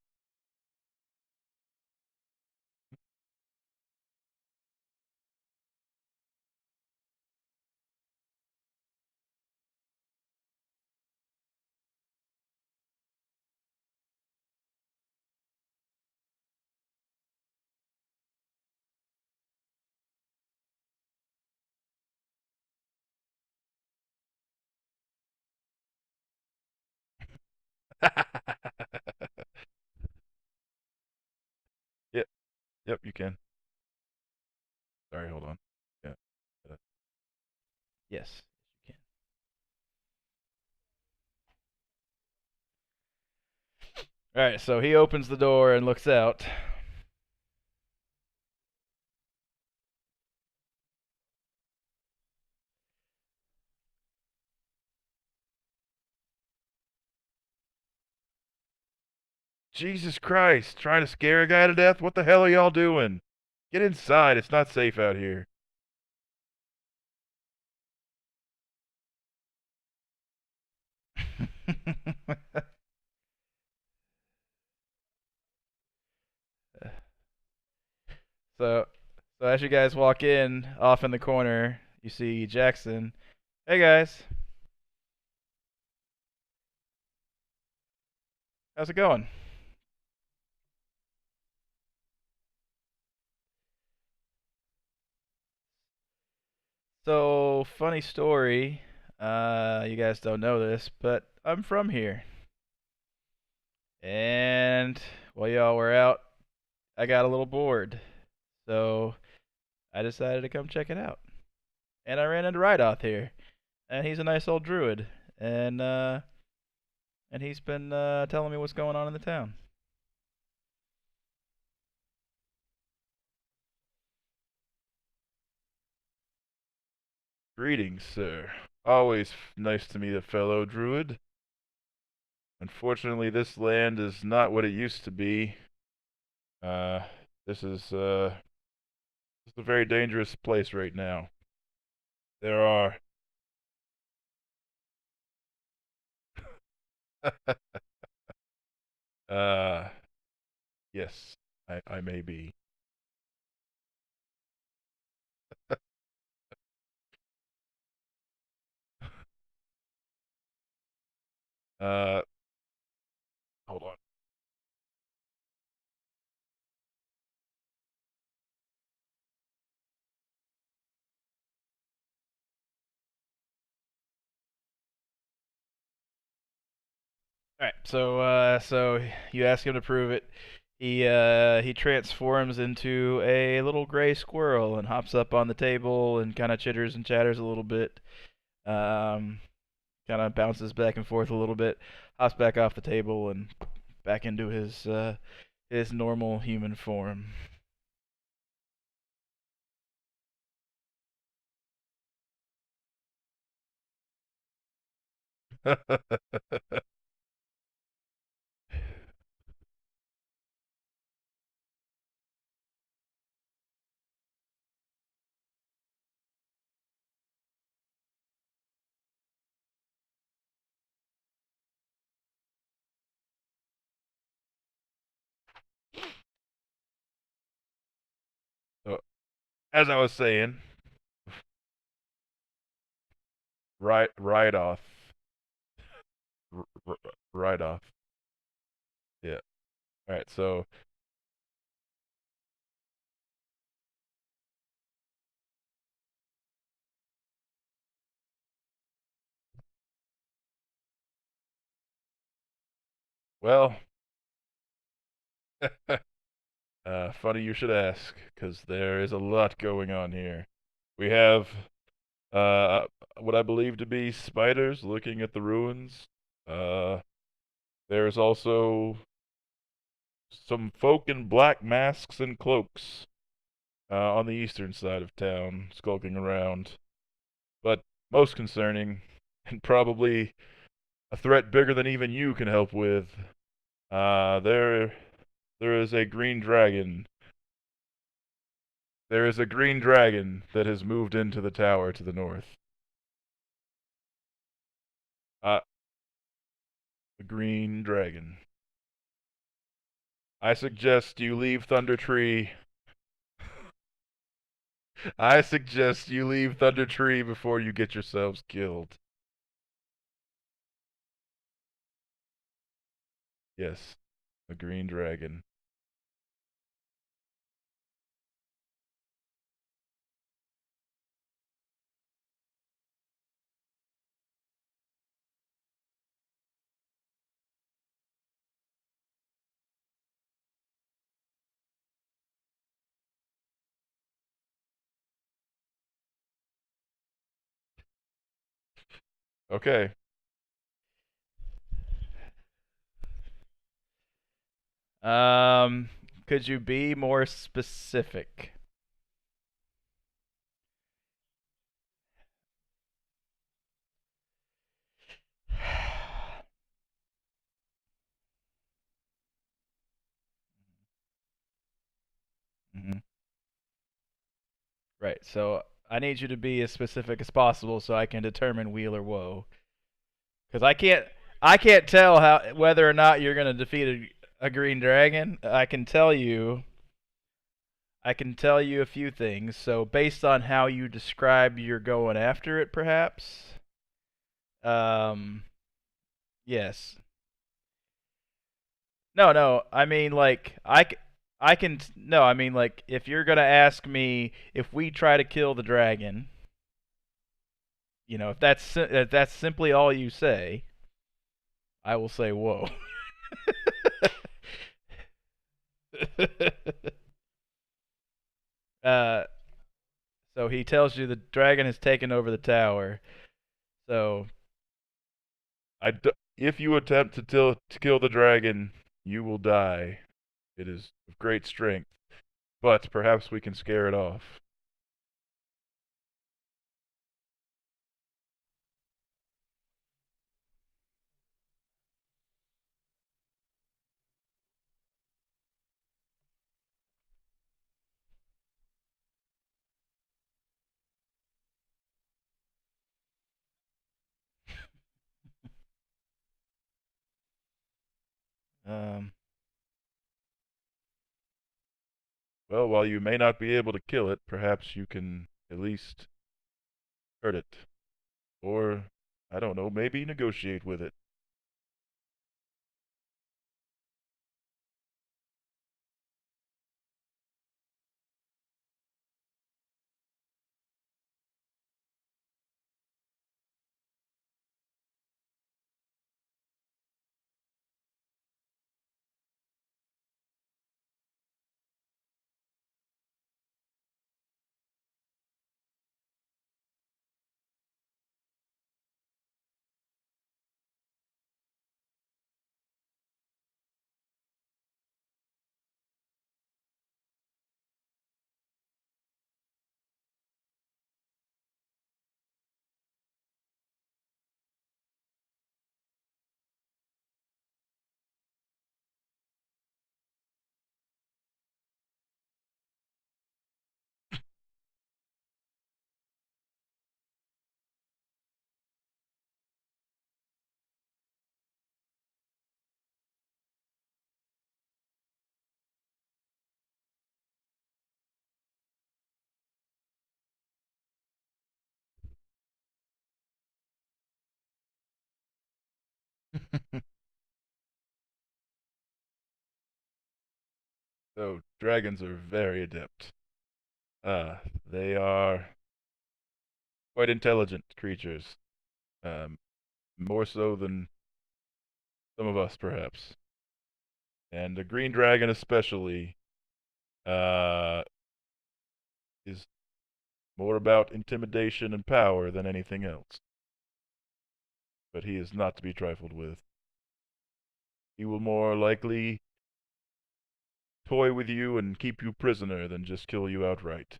Yep. Yep. You can. Sorry. Hold on. Yeah. Yes. You can. All right. So he opens the door and looks out. Jesus Christ! Trying to scare a guy to death? What the hell are y'all doing? Get inside. It's not safe out here. so, so as you guys walk in, off in the corner, you see Jackson. Hey guys, how's it going? So, funny story. You guys don't know this, but I'm from here. And while y'all were out, I got a little bored. So I decided to come check it out. And I ran into Rydoth here. And he's a nice old druid. And and he's been telling me what's going on in the town. Greetings, sir. Always nice to meet a fellow druid. Unfortunately, this land is not what it used to be. Uh, this is a very dangerous place right now. There are. uh, yes, I may be. Uh, hold on. All right. So you ask him to prove it. He transforms into a little gray squirrel and hops up on the table and kind of chitters and chatters a little bit. Um, Kind of bounces back and forth a little bit, hops back off the table and back into his normal human form. So, as I was saying, right off, right off. Yeah. All right. So, well, funny you should ask, because there is a lot going on here. We have uh, what I believe to be spiders looking at the ruins. Uh, there's also some folk in black masks and cloaks on the eastern side of town, skulking around. But most concerning, and probably a threat bigger than even you can help with, there is a green dragon. There is a green dragon that has moved into the tower to the north. Uh, the green dragon. I suggest you leave Thundertree. I suggest you leave Thundertree before you get yourselves killed. Yes, a green dragon. Okay. Um, could you be more specific? hmm Right. So I need you to be as specific as possible so I can determine weal or woe. Because I can't tell how whether or not you're gonna defeat a green dragon. I can tell you a few things. So based on how you describe you're going after it, perhaps. Um. Yes. No, no. I mean, like I can. No, I mean, like if you're gonna ask me if we try to kill the dragon, if that's simply all you say, I will say, whoa. uh, so he tells you the dragon has taken over the tower. So If you attempt to kill the dragon, you will die. It is of great strength, but perhaps we can scare it off. um, Well, while you may not be able to kill it, perhaps you can at least hurt it. Or, I don't know, maybe negotiate with it. So, dragons are very adept. They are quite intelligent creatures. Um, More so than some of us, perhaps. And the green dragon, especially, uh, is more about intimidation and power than anything else. But he is not to be trifled with. He will more likely toy with you and keep you prisoner than just kill you outright.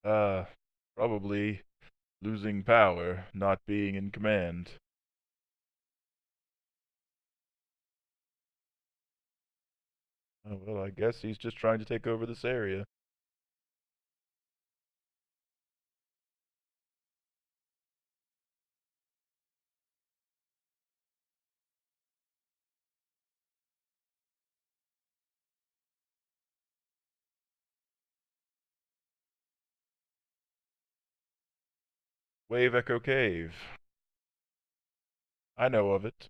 Uh, Probably losing power, not being in command. Oh, well, I guess he's just trying to take over this area. Wave Echo Cave. I know of it.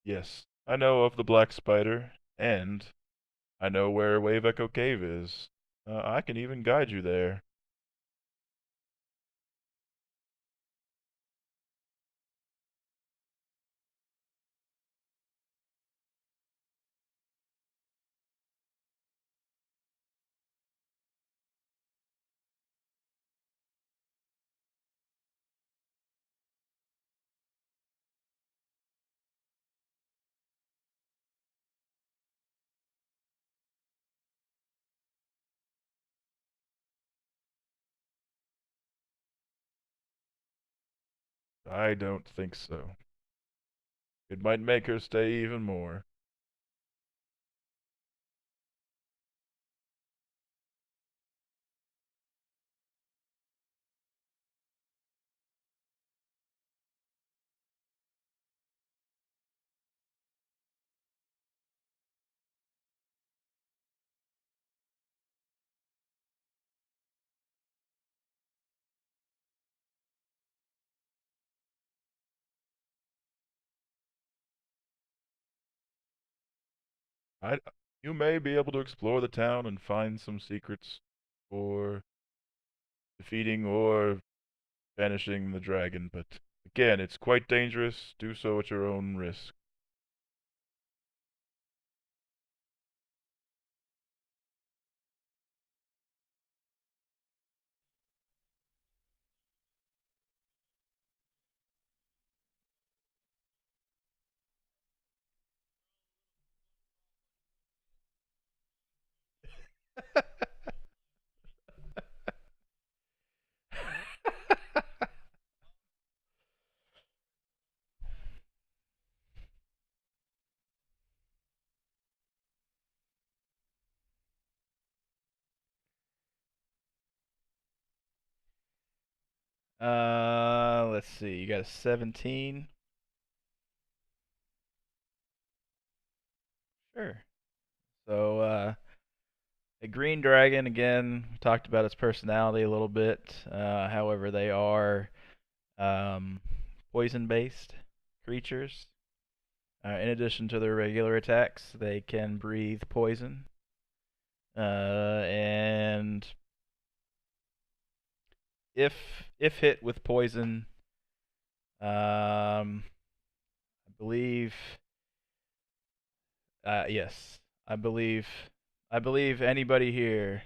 Yes, I know of the Black Spider, and I know where Wave Echo Cave is. I can even guide you there. I don't think so. It might make her stay even more. I, you may be able to explore the town and find some secrets for defeating or banishing the dragon, but again, it's quite dangerous. Do so at your own risk. Let's see. You got a 17. Sure. So, a green dragon, again, we talked about its personality a little bit. However, they are um, poison based creatures. In addition to their regular attacks, they can breathe poison. And if hit with poison, I believe, yes, I believe, I believe anybody here,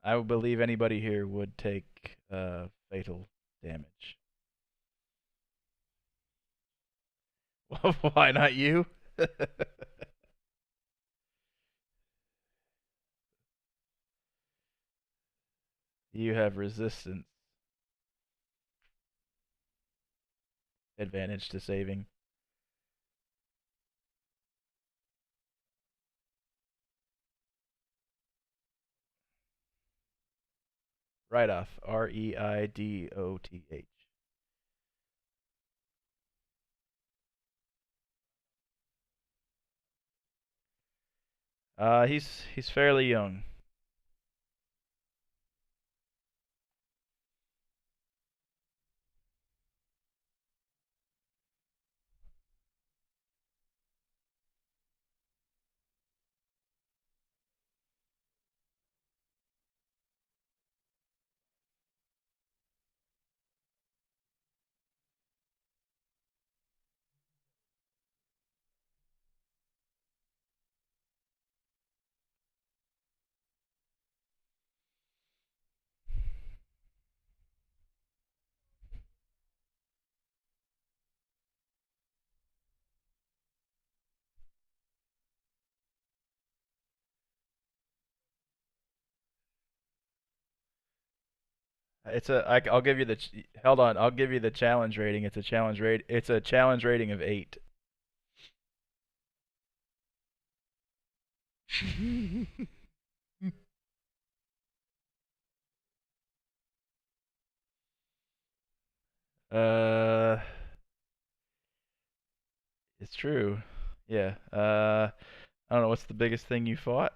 I would believe anybody here would take fatal damage. Why not you? You have resistance advantage to saving. Right off. Reidoth. He's fairly young. I'll give you the hold on. I'll give you the challenge rating. It's a challenge rate. It's a challenge rating of 8. uh, it's true. Yeah. I don't know what's the biggest thing you fought.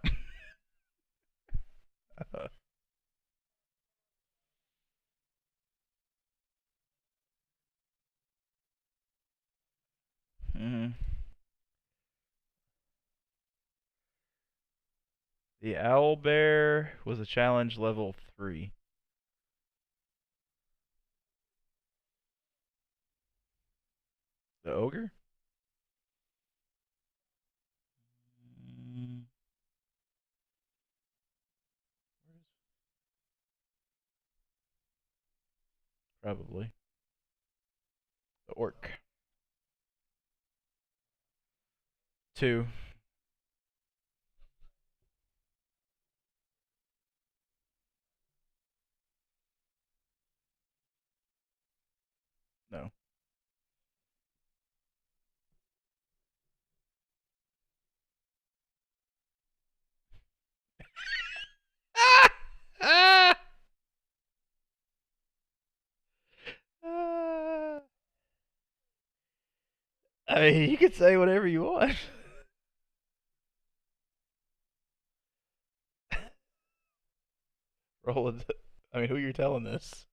hmm The owl bear was a challenge level 3. The ogre? Mm, probably. The orc. 2. No. I mean, you can say whatever you want. Roll it. I mean, who you telling this?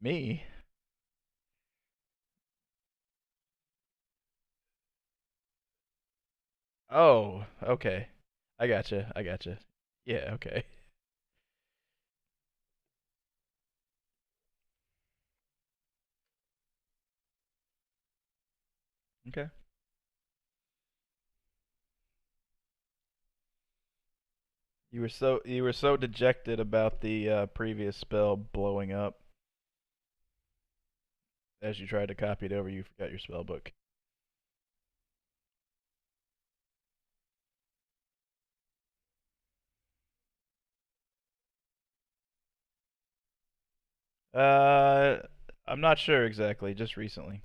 Me? Oh, okay. I gotcha. I gotcha. Yeah, okay. Okay. You were so dejected about the previous spell blowing up as you tried to copy it over, you forgot your spell book. Uh, I'm not sure exactly. Just recently.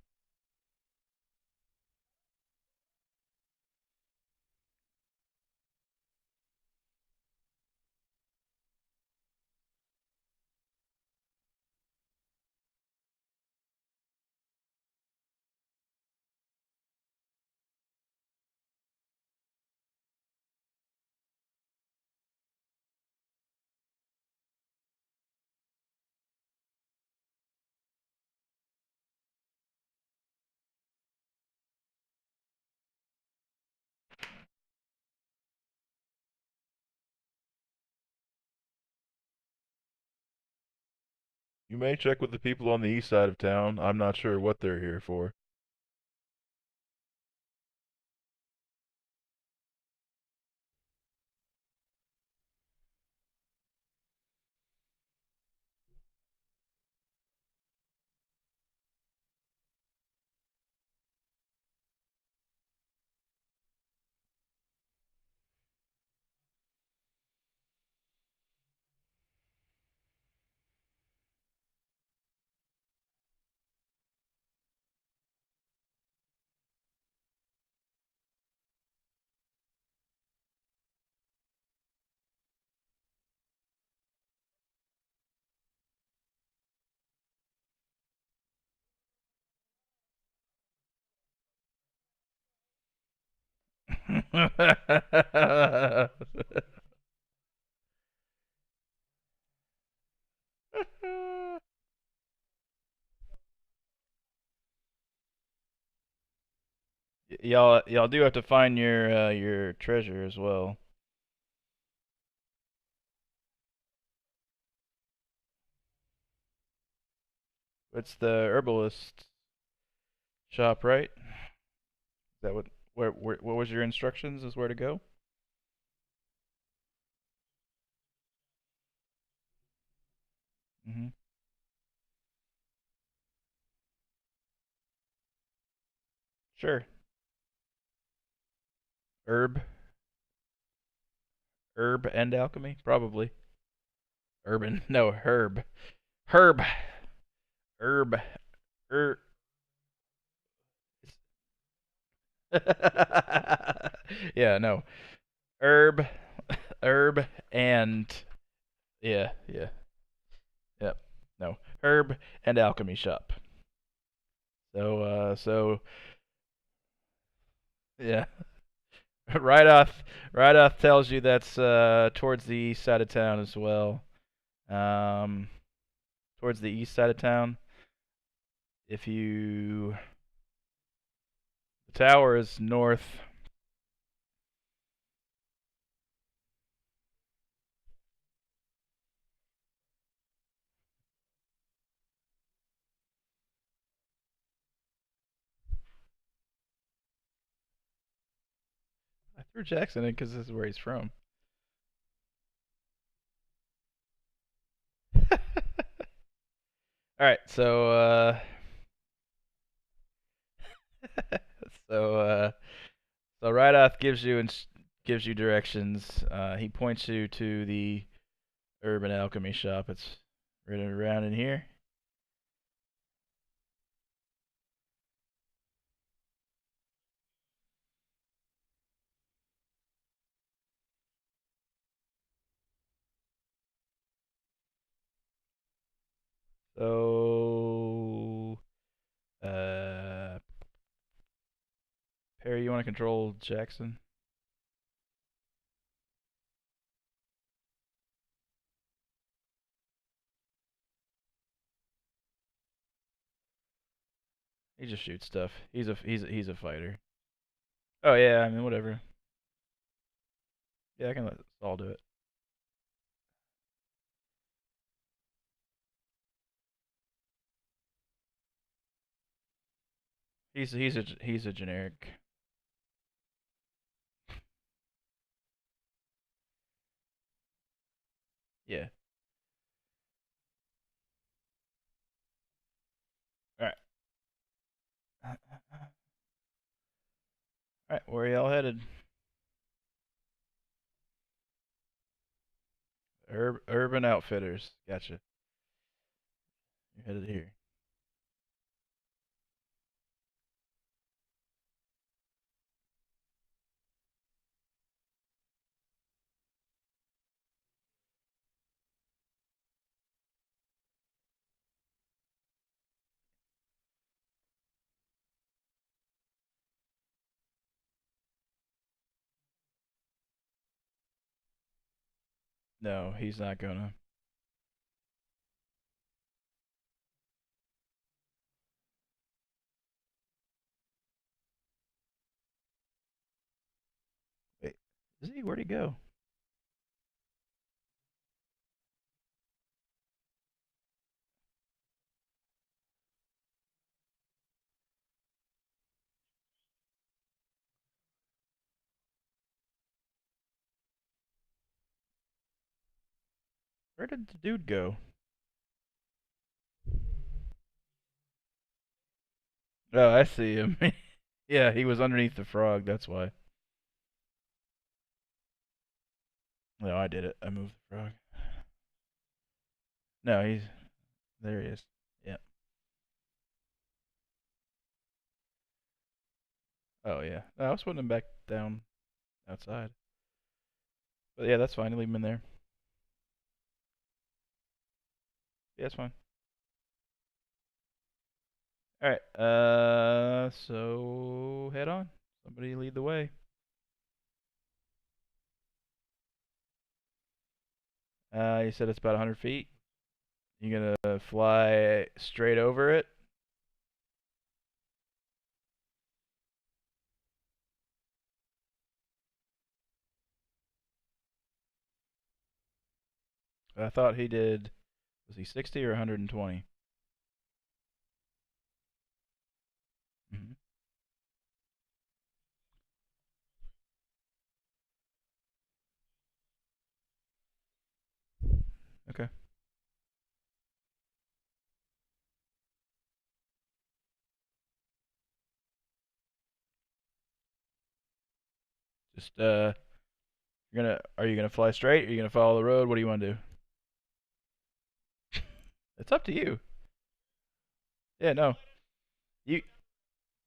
You may check with the people on the east side of town. I'm not sure what they're here for. y'all do have to find your treasure as well. It's the herbalist shop, right? Is that what was your instructions? Is where to go? Mm-hmm. Sure. Herb, herb and alchemy, probably. Urban, no herb, herb, herb, herb. Yeah, no herb, herb and yeah, yeah, yep. No herb and alchemy shop. So yeah. Right off tells you that's towards the east side of town as well. Um, towards the east side of town. If you the tower is north. I threw Jackson in because this is where he's from. All right, so so Rydoth gives you directions. He points you to the urban alchemy shop. It's right around in here. So want to control Jackson? He just shoots stuff. He's a fighter. Oh yeah, I mean whatever. Yeah, I can let Saul do it. He's a generic. Yeah. All right. All right. Where y'all headed? Urban Outfitters. Gotcha. You're headed here. No, he's not gonna. Wait, is he? Where'd he go? Where did the dude go? Oh, I see him. Yeah, he was underneath the frog. That's why. No, I did it. I moved the frog. No, he's there. He is. Yeah. Oh yeah. No, I was putting him back down outside. But yeah, that's fine. Leave him in there. Yeah, that's fine. All right. So head on. Somebody lead the way. You said it's about 100 feet. You gonna fly straight over it? I thought he did. Was he 60 or 120? Hmm. Okay. Just are you gonna fly straight? Or are you gonna follow the road? What do you want to do? It's up to you. Yeah, no. You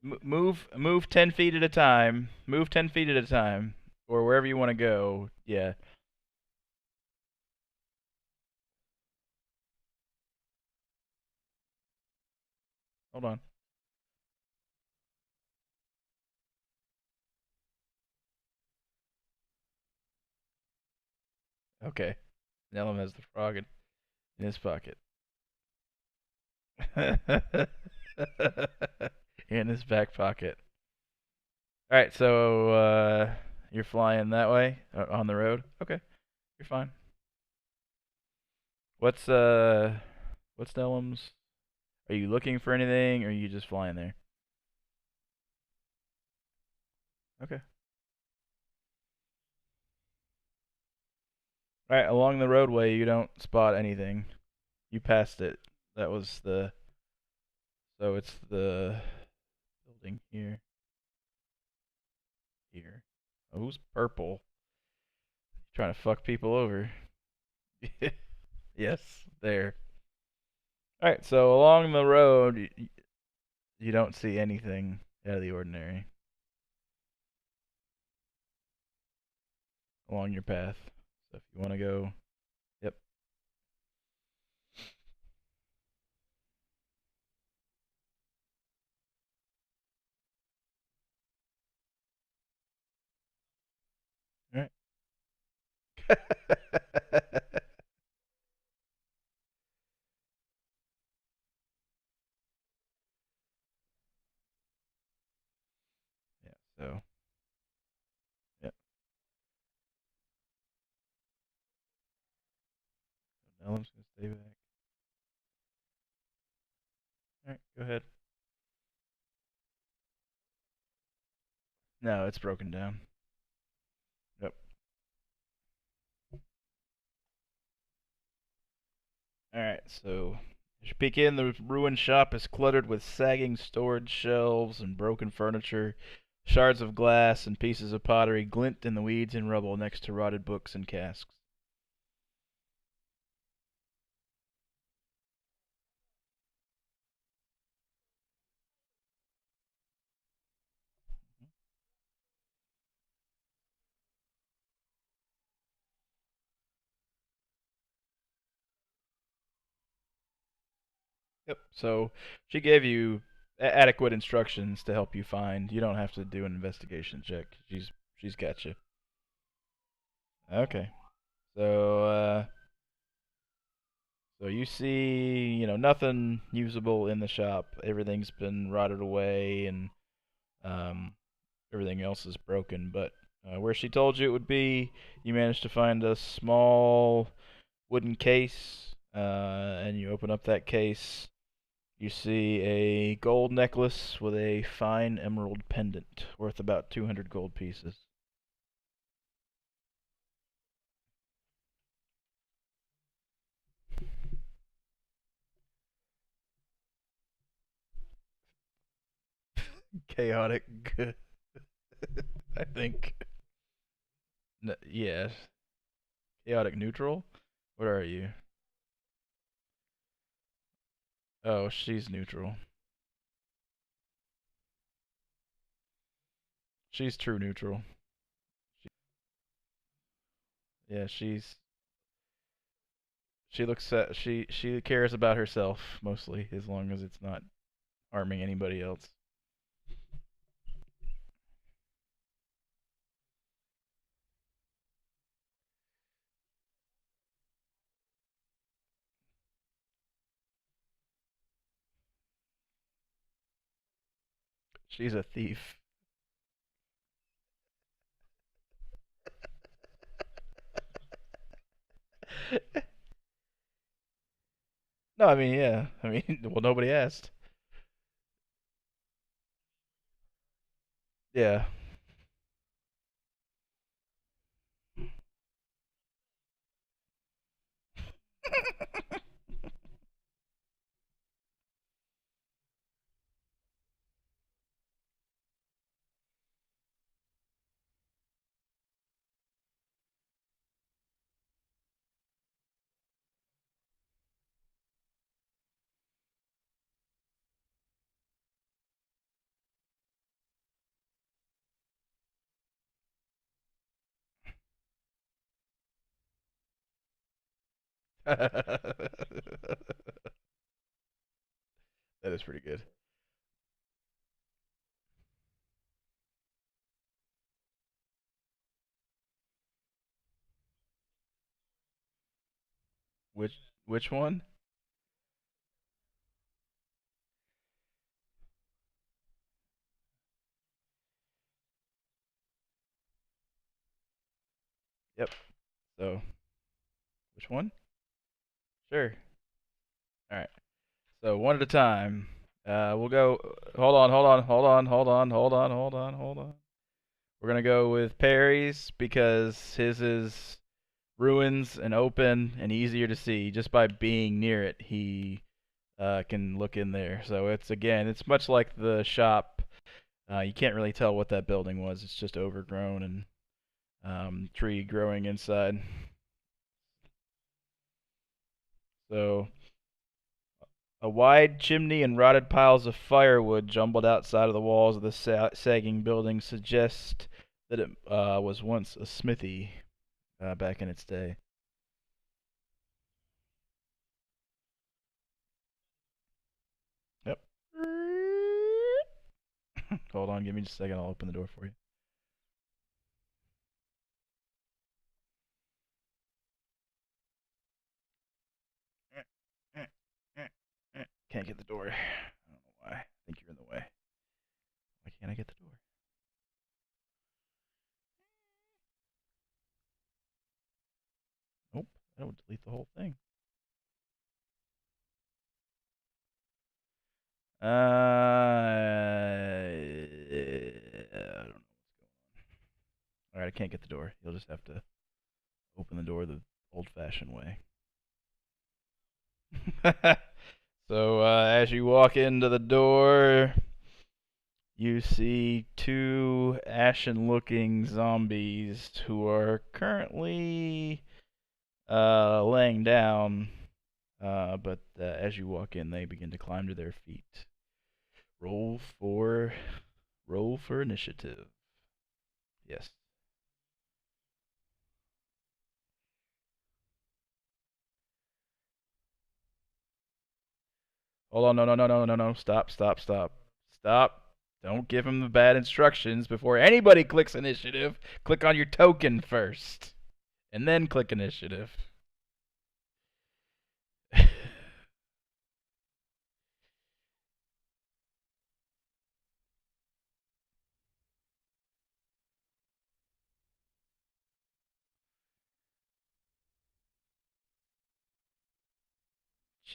move 10 feet at a time. Move 10 feet at a time, or wherever you want to go. Yeah. Hold on. Okay. Nellum has the frog in his pocket. In his back pocket. All right, so you're flying that way on the road. Okay, you're fine. What's what's Nellum's? Are you looking for anything, or are you just flying there? Okay. All right, along the roadway, you don't spot anything. You passed it. That was the. So it's the building here. Here. Oh, who's purple? Trying to fuck people over. Yes, there. All right, so along the road, you don't see anything out of the ordinary along your path. So if you want to go, yep. Yeah. So. Yeah. So Nellum's gonna stay back. All right. Go ahead. No, it's broken down. Yep. Alright, so as you peek in, the ruined shop is cluttered with sagging storage shelves and broken furniture. Shards of glass and pieces of pottery glint in the weeds and rubble next to rotted books and casks. Yep. So she gave you adequate instructions to help you find. You don't have to do an investigation check. She's got you. Okay. So so you see, nothing usable in the shop. Everything's been rotted away and um everything else is broken. But where she told you it would be, you managed to find a small wooden case, and you open up that case. You see a gold necklace with a fine emerald pendant worth about 200 gold pieces. Chaotic good, I think. Yes. Chaotic neutral? What are you? Oh, she's neutral. She's true neutral. Yeah, she looks at she cares about herself mostly, as long as it's not harming anybody else. She's a thief. No, I mean, yeah. I mean, well, nobody asked. Yeah. That is pretty good. Which one? Yep. So, which one? Sure. All right. So one at a time. We'll go. Hold on. Hold on. Hold on. Hold on. Hold on. Hold on. Hold on. We're gonna go with Perry's because his is ruins and open and easier to see. Just by being near it, he can look in there. So it's much like the shop. You can't really tell what that building was. It's just overgrown and tree growing inside. So a wide chimney and rotted piles of firewood jumbled outside of the walls of the sagging building suggest that it was once a smithy back in its day. Yep. Hold on, give me just a second. I'll open the door for you. can't get the door. I don't know why. I think you're in the way. Why can't I get the door? Nope. That would delete the whole thing. I don't know. Alright, I can't get the door. You'll just have to open the door the old-fashioned way. So, as you walk into the door, you see two ashen-looking zombies who are currently laying down, but as you walk in, they begin to climb to their feet. Roll for initiative. Yes. Hold on, no. Stop. Don't give him the bad instructions before anybody clicks initiative. Click on your token first, and then click initiative.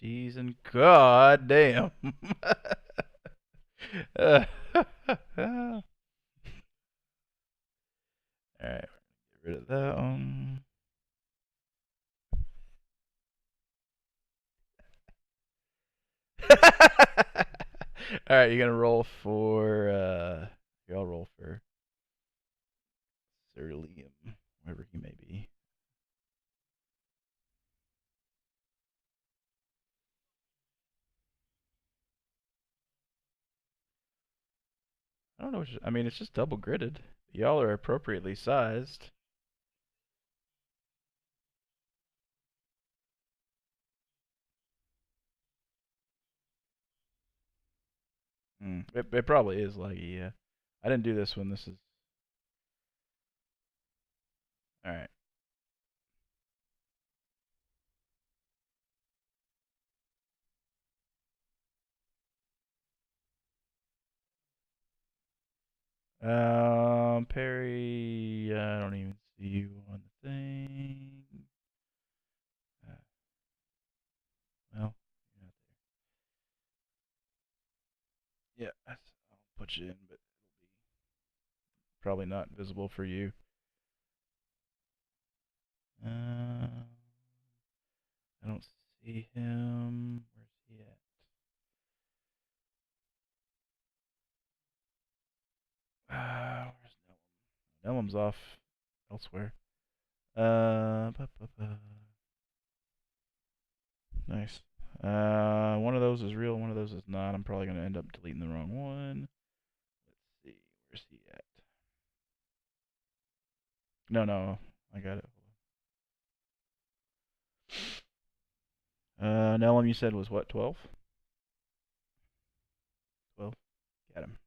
Jeez and god damn. Alright, get rid of that one. Alright, you're gonna roll for y'all roll for Sir Liam, wherever he may be. I don't know. I mean, it's just double gridded. Y'all are appropriately sized. It probably is laggy, yeah. I didn't do this one. This is all right. Perry, I don't even see you on the thing. Uh, well, you're not there. Yeah, I'll put you in, but it'll be probably not visible for you. I don't see him. Where's he at? Where's Nellum? Nellum's off elsewhere. Nice. One of those is real, one of those is not. I'm probably gonna end up deleting the wrong one. Let's see, where's he at? No, I got it. Nellum, you said was what, 12? 12. Got him.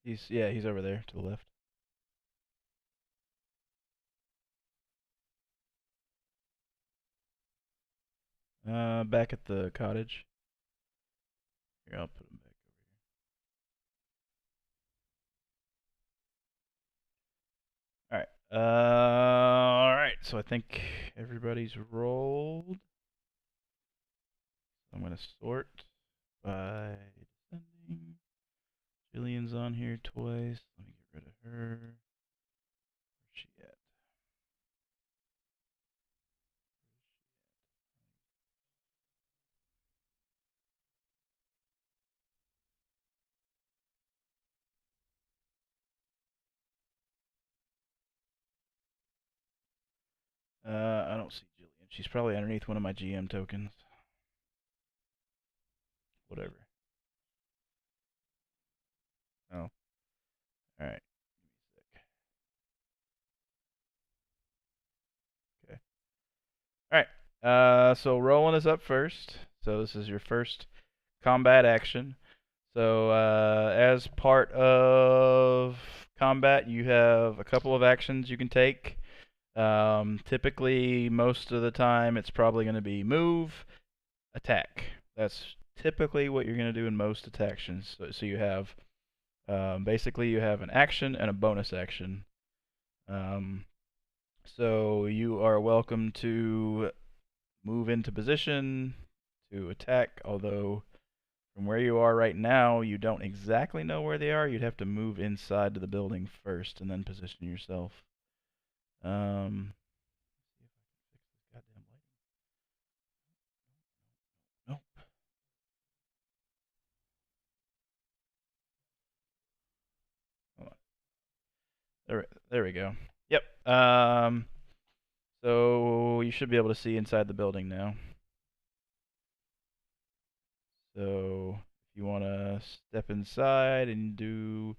He's over there to the left. Back at the cottage. Here, I'll put him back over here. Alright, so I think everybody's rolled. I'm gonna sort by descending. Jillian's on here twice. Let me get rid of her. Where's she at? I don't see Jillian. She's probably underneath one of my GM tokens. Whatever. Oh. Alright. Okay. Alright. So Roland is up first. So this is your first combat action. So as part of combat, you have a couple of actions you can take. Typically, most of the time, it's probably going to be move, attack. That's typically what you're going to do in most attacks. So you have basically you have an action and a bonus action. Um, so you are welcome to move into position to attack, although from where you are right now, you don't exactly know where they are. You'd have to move inside to the building first and then position yourself. See if I can fix this goddamn lighting. No. Hold on. There we go. Yep. So you should be able to see inside the building now. So if you want to step inside and do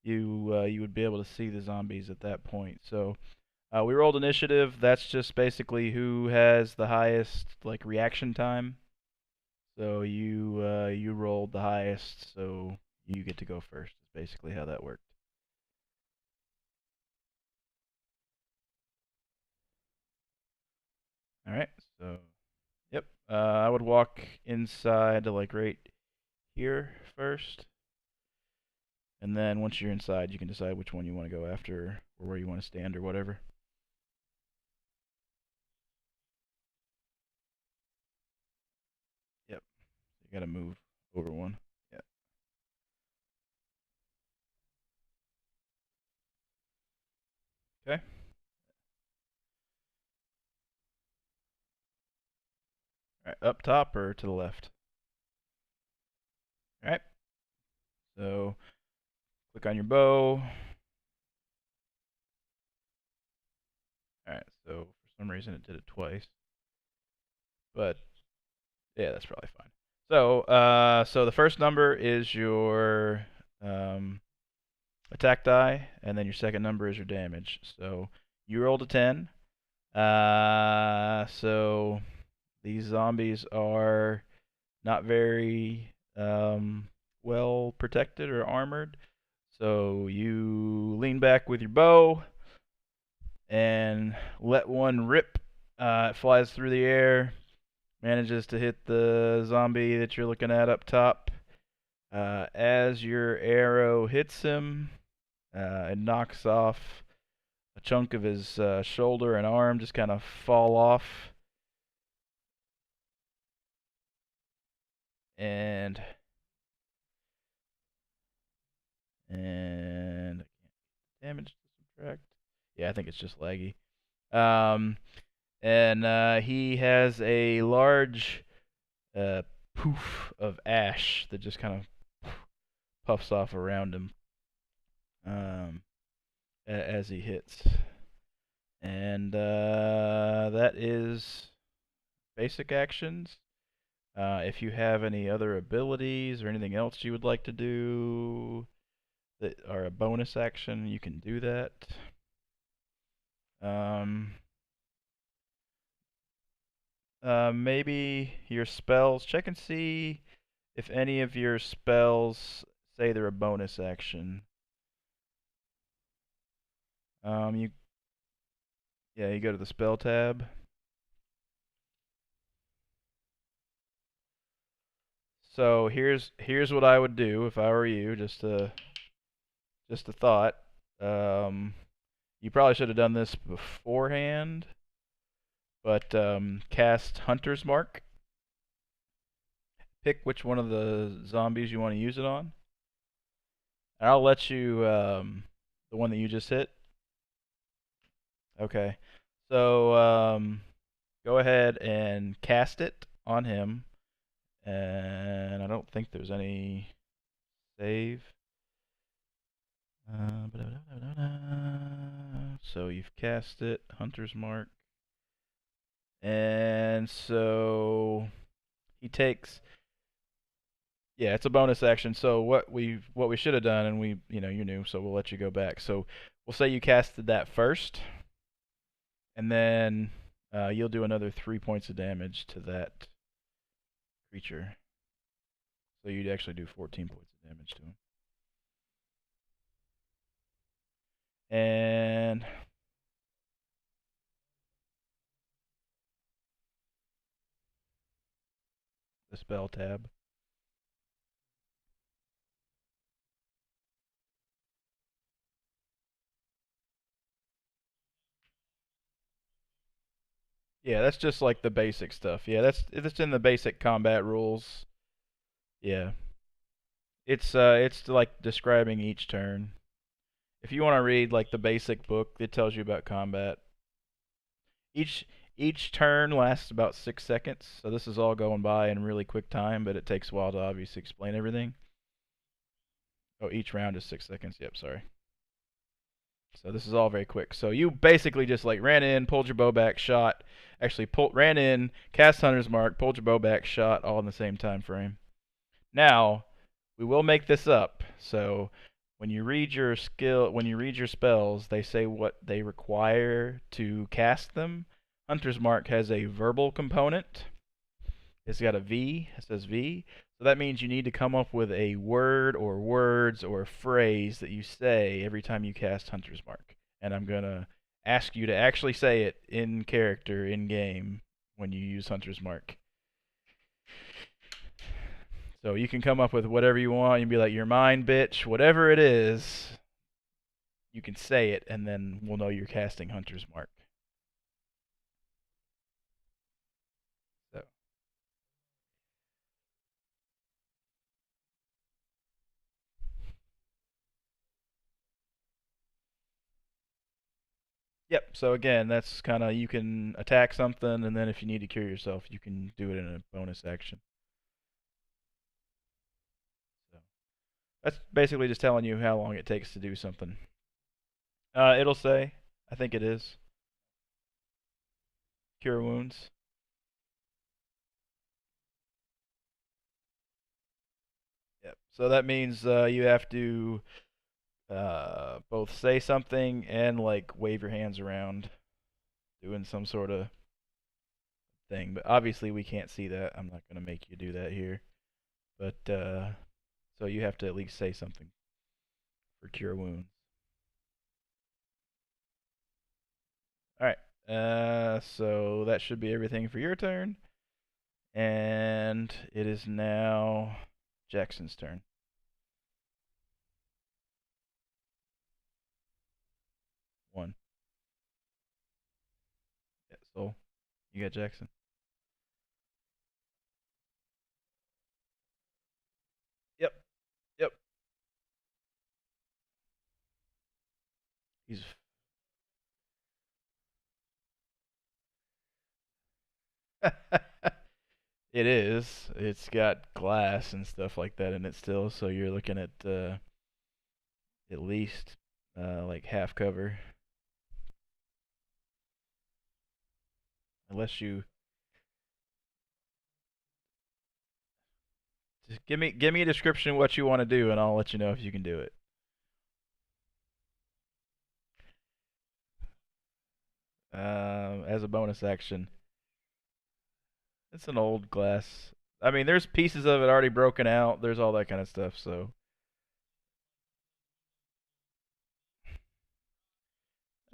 you would be able to see the zombies at that point. So we rolled initiative. That's just basically who has the highest like reaction time. So you rolled the highest, so you get to go first. Is basically how that worked. All right. So yep. I would walk inside to like right here first, and then once you're inside, you can decide which one you want to go after or where you want to stand or whatever. Yep. You gotta move over one. Yeah. Okay. All right. Up top or to the left? All right. So click on your bow. All right. So for some reason it did it twice, but yeah, that's probably fine. So the first number is your attack die, and then your second number is your damage. So you rolled a 10. So these zombies are not very well protected or armored. So you lean back with your bow and let one rip. It flies through the air, manages to hit the zombie that you're looking at up top. As your arrow hits him, it knocks off a chunk of his shoulder and arm, just kind of fall off. And damage to subtract. Yeah, I think it's just laggy. Um, and he has a large uh, poof of ash that just kind of puffs off around him um, as he hits. And that is basic actions. If you have any other abilities or anything else you would like to do that are a bonus action, you can do that. Um, maybe your spells. Check and see if any of your spells say they're a bonus action. You yeah, you go to the spell tab. So here's what I would do if I were you. Just a thought. You probably should have done this beforehand, but cast Hunter's Mark. Pick which one of the zombies you want to use it on. And I'll let you the one that you just hit. Okay. So go ahead and cast it on him. And I don't think there's any save. So you've cast it, Hunter's Mark. And so he takes yeah, it's a bonus action. So what we should have done, and we you knew, so we'll let you go back. So we'll say you casted that first, and then you'll do another 3 points of damage to that creature. So you'd actually do 14 points of damage to him. And the spell tab. Yeah, that's just like the basic stuff. Yeah, that's in the basic combat rules. Yeah. It's like describing each turn. If you want to read like the basic book, it tells you about combat. Each each turn lasts about 6 seconds, so this is all going by in really quick time, but it takes a while to obviously explain everything. Oh, each round is 6 seconds. Yep, sorry. So this is all very quick. So you basically just like ran in, pulled your bow back, shot. Actually, ran in, cast Hunter's Mark, pulled your bow back, shot, all in the same time frame. Now, we will make this up. So when you read your spells, they say what they require to cast them. Hunter's Mark has a verbal component. It's got a V. It says V. So that means you need to come up with a word or words or a phrase that you say every time you cast Hunter's Mark. And I'm going to ask you to actually say it in character, in game, when you use Hunter's Mark. So you can come up with whatever you want. You can be like, "You're mine, bitch." Whatever it is, you can say it, and then we'll know you're casting Hunter's Mark. So, yep. So again, that's kind of, you can attack something, and then if you need to cure yourself, you can do it in a bonus action. So that's basically just telling you how long it takes to do something. It'll say, I think it is, cure wounds. Yep. So that means you have to both say something and like wave your hands around, doing some sort of thing. But obviously we can't see that. I'm not gonna make you do that here. But so you have to at least say something for cure wounds. All right. So that should be everything for your turn. And it is now Jackson's turn. One. Yeah, so you got Jackson. Yep. Yep. He's It is. It's got glass and stuff like that in it still, so you're looking at least like half cover, unless you just give me a description of what you want to do, and I'll let you know if you can do it. As a bonus action, it's an old glass. I mean, there's pieces of it already broken out. There's all that kind of stuff. So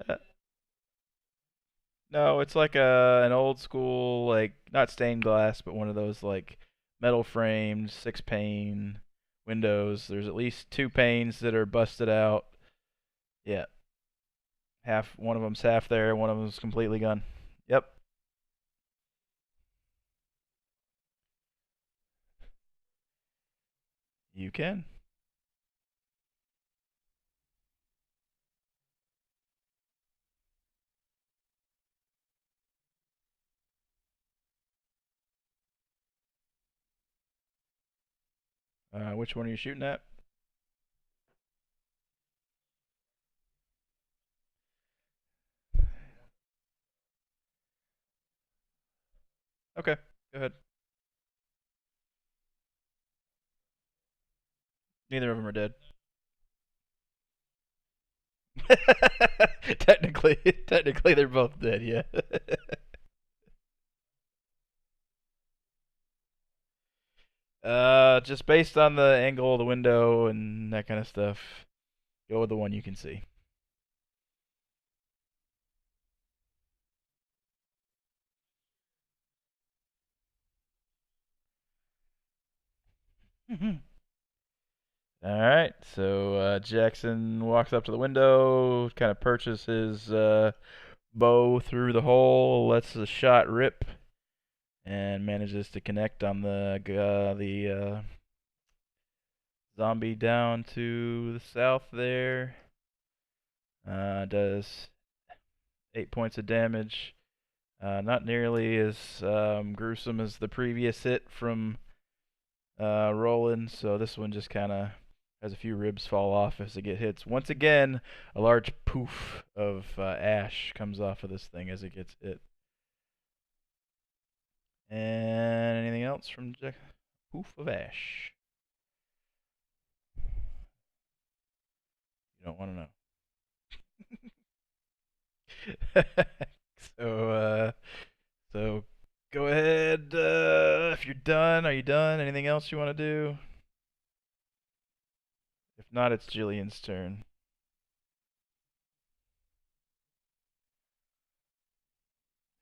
uh, no, it's like an old school, like not stained glass, but one of those like metal framed 6 pane windows. There's at least 2 panes that are busted out. Yeah, one of them's half there, one of them's completely gone. Yep, you can. Which one are you shooting at? Okay, go ahead. Neither of them are dead. technically, technically they're both dead. Yeah. Just based on the angle of the window and that kind of stuff, go with the one you can see. All right, so Jackson walks up to the window, kind of perches his bow through the hole, lets the shot rip, and manages to connect on the zombie down to the south there. Does 8 points of damage. Not nearly as gruesome as the previous hit from Roland, so this one just kind of has a few ribs fall off as it gets hits. Once again, a large poof of ash comes off of this thing as it gets hit. And anything else from Jack? Poof of ash. You don't want to know. so, so go ahead. If you're done, are you done? Anything else you want to do? If not, it's Jillian's turn.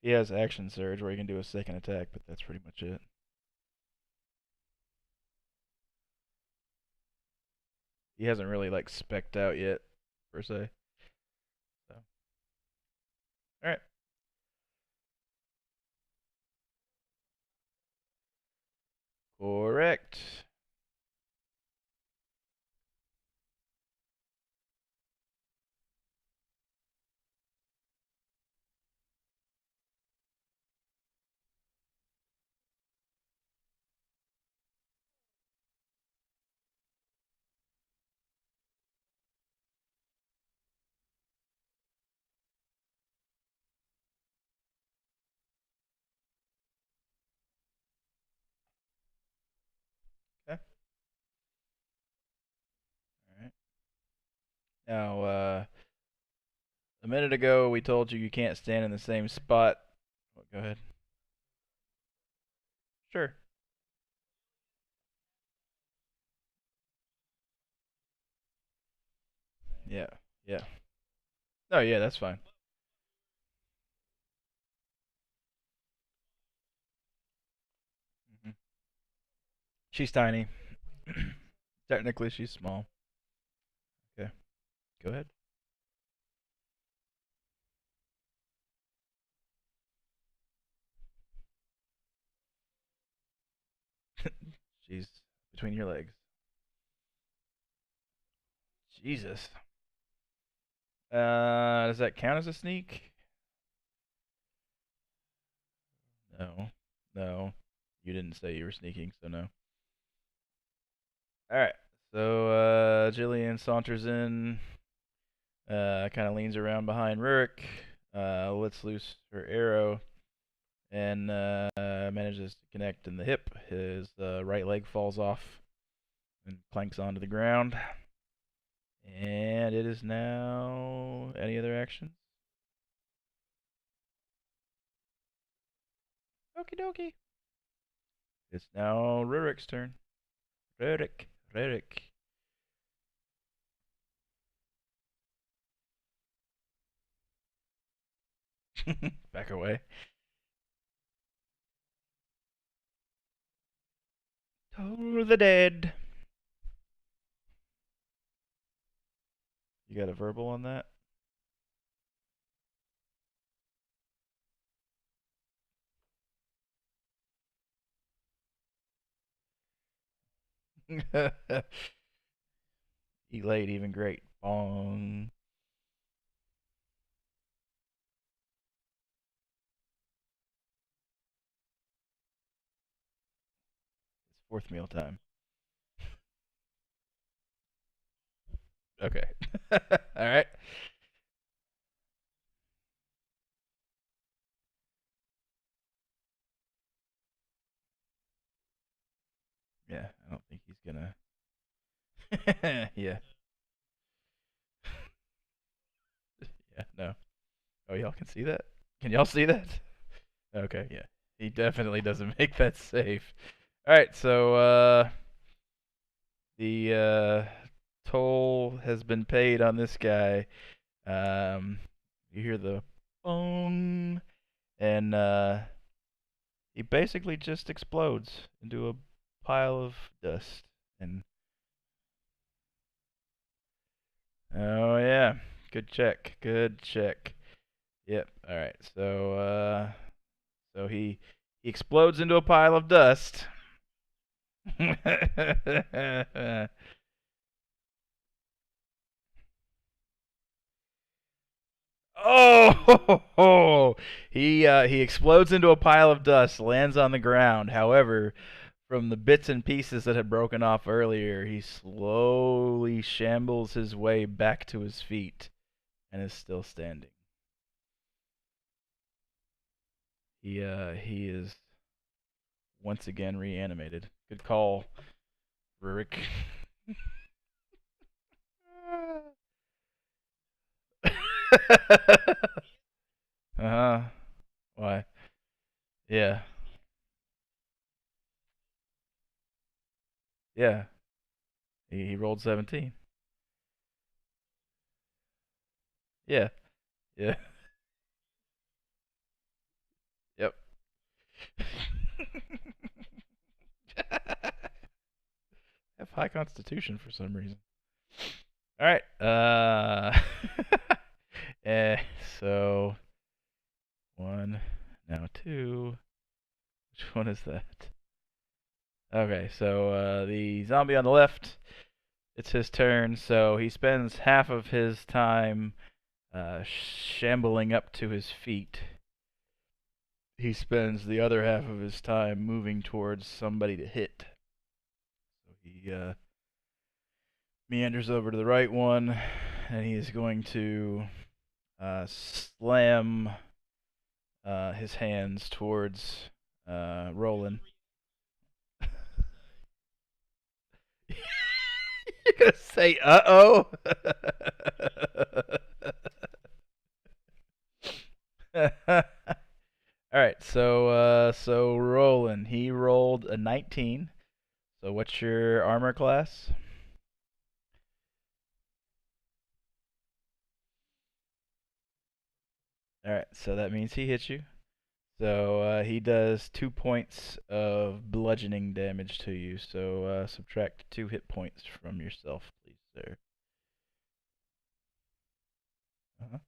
He has action surge where he can do a second attack, but that's pretty much it. He hasn't really like specced out yet, per se. So, all right. Correct. Okay. All right. Now, a minute ago we told you you can't stand in the same spot. Oh, go ahead. Sure. Yeah. Yeah. Oh, yeah, that's fine. Hmm. She's tiny. Technically, she's small. Okay. Go ahead. She's between your legs. Jesus. Does that count as a sneak? No. No. You didn't say you were sneaking, so no. All right. So Jillian saunters in, kind of leans around behind Rurik, lets loose her arrow, and manages to connect in the hip. His right leg falls off and clanks onto the ground. And it is now any other actions? Okie dokie. It's now Rurik's turn. Rurik. Back away. To the dead. You got a verbal on that? Elate, even great. Bong. It's fourth meal time. Okay. All right. Yeah, I don't think he's gonna. Yeah. Yeah. No. Oh, y'all can see that? Can y'all see that? Okay. Yeah. He definitely doesn't make that safe. All right. So the toll has been paid on this guy. You hear the boom, and he basically just explodes into a pile of dust. And oh yeah, good check. Good check. Yep. All right. So he explodes into a pile of dust. Oh, he explodes into a pile of dust, lands on the ground. However, from the bits and pieces that had broken off earlier, he slowly shambles his way back to his feet and is still standing. He is once again reanimated. Good call, Rurik. Uh-huh. Why? Yeah. Yeah. He rolled 17. Yeah. Yeah. Yep. Have high constitution for some reason. All right. eh, so one, now two. Which one is that? Okay, so the zombie on the left, it's his turn. So he spends half of his time shambling up to his feet. He spends the other half of his time moving towards somebody to hit. So he meanders over to the right one, and he is going to slam his hands towards Roland. You're gonna say uh-oh? All right, so Roland, he rolled a 19. So what's your armor class? All right, so that means he hits you. So he does 2 points of bludgeoning damage to you. So subtract 2 hit points from yourself, please, sir. Uh-huh.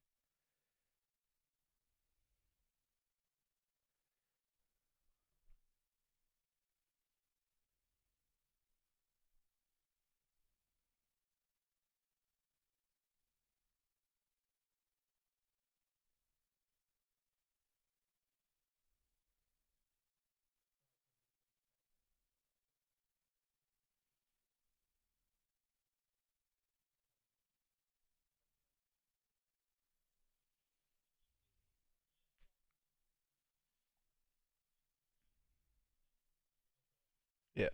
Yeah,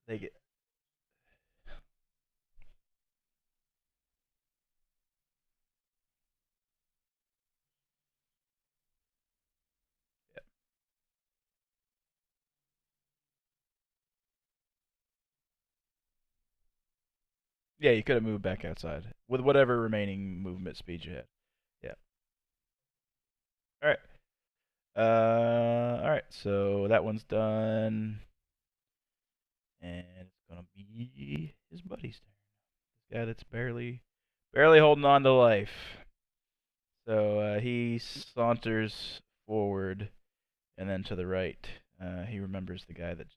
they get. Yeah, you could have moved back outside with whatever remaining movement speed you had. Yeah. All right. All right. So that one's done, and it's gonna be his buddy's turn. This guy that's barely holding on to life. So he saunters forward and then to the right. He remembers the guy that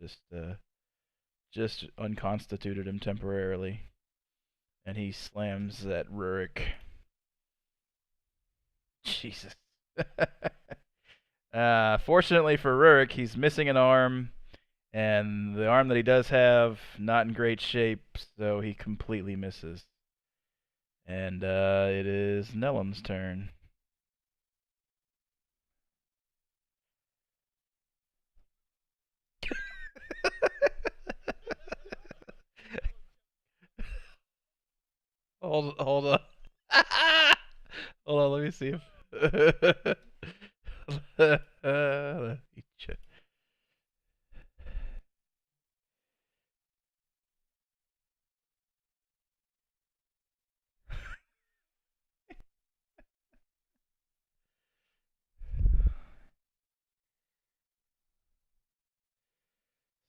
just unconstituted him temporarily, and he slams at Rurik. Jesus. Fortunately for Rurik, he's missing an arm, and the arm that he does have, not in great shape, so he completely misses. And it is Nelum's turn. Hold on. Hold on, let me see if. Let me check.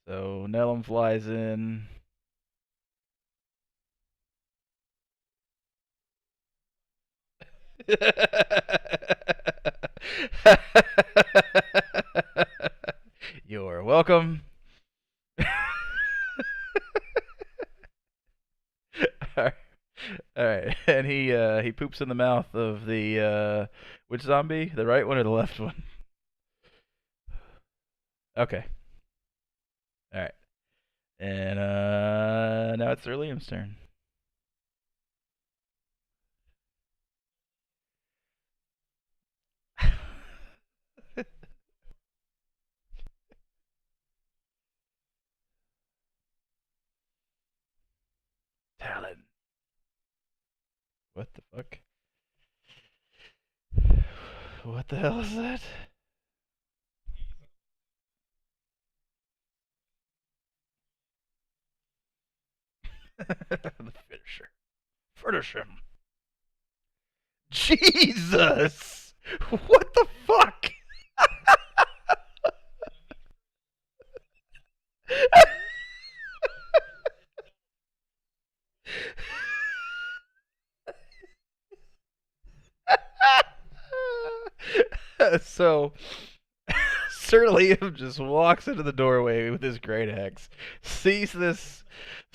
So Nellum flies in. You're welcome. All right, and he poops in the mouth of the which zombie? The right one or the left one? Okay. All right. And now it's Sir Liam's turn. Talon. What the fuck? What the hell is that? The finisher. Finish him. Jesus! What the fuck? So Sir Liam just walks into the doorway with his great axe, sees this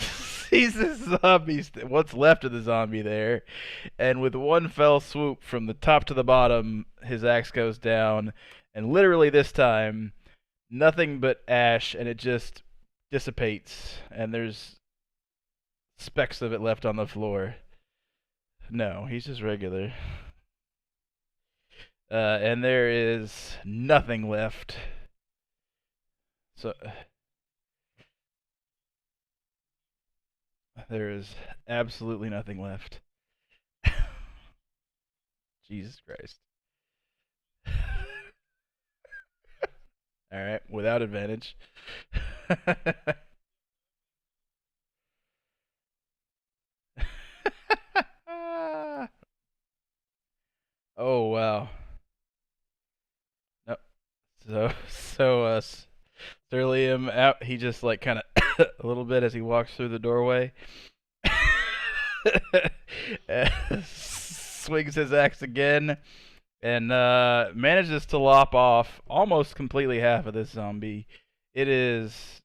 zombie, what's left of the zombie there, and with one fell swoop from the top to the bottom, his axe goes down, and literally this time, nothing but ash, and it just dissipates, and there's specks of it left on the floor. No, he's just regular. And there is nothing left. So there is absolutely nothing left. Jesus Christ. All right, without advantage. Oh wow. No. So Sir Liam out. He just like kind of a little bit as he walks through the doorway. Swings his axe again and manages to lop off almost completely half of this zombie. It is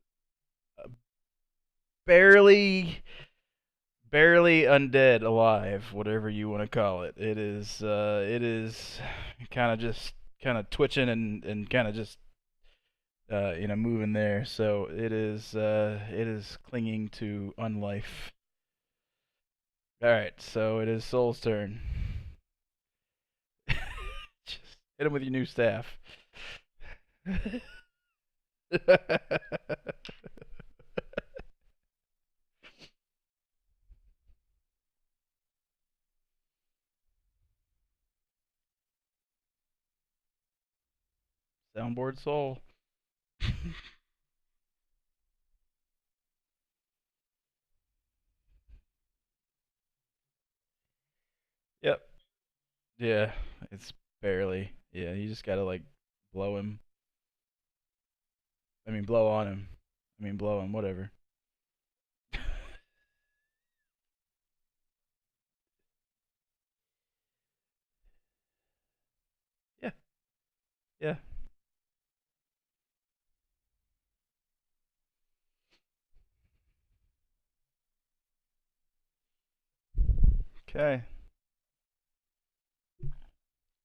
barely undead alive, whatever you want to call it. It is kind of twitching and kind of just moving there. So it is clinging to unlife. All right, so it is Soul's turn. Just hit him with your new staff. Soundboard Soul. Yep. Yeah, it's barely. Yeah, you just gotta like blow him. I mean, blow on him. I mean, blow him. Whatever. Yeah. Yeah. Okay.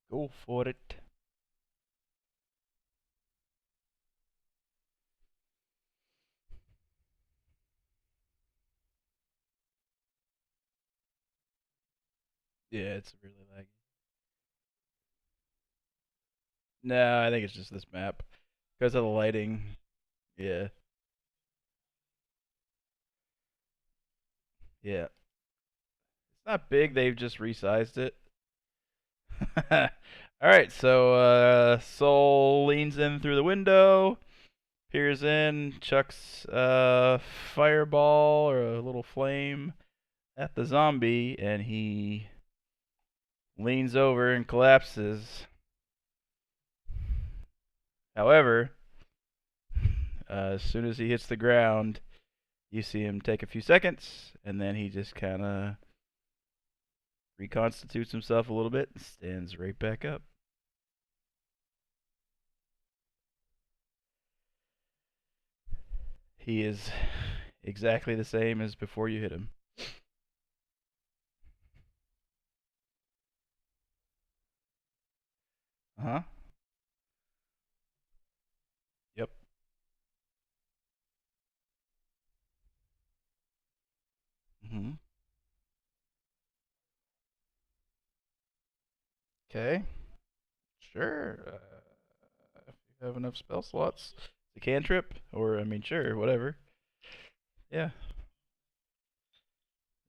Go for it. Yeah, it's really laggy. No, I think it's just this map because of the lighting. Yeah. Yeah. It's not big. They've just resized it. All right, so Soul leans in through the window, peers in, chucks a fireball or a little flame at the zombie, and he leans over and collapses. However, As soon as he hits the ground, you see him take a few seconds, and then he just kind of reconstitutes himself a little bit and stands right back up. He is exactly the same as before you hit him. Huh? Yep. Mm-hmm. Okay. Sure. If you have enough spell slots, the cantrip, or I mean, sure, whatever. Yeah.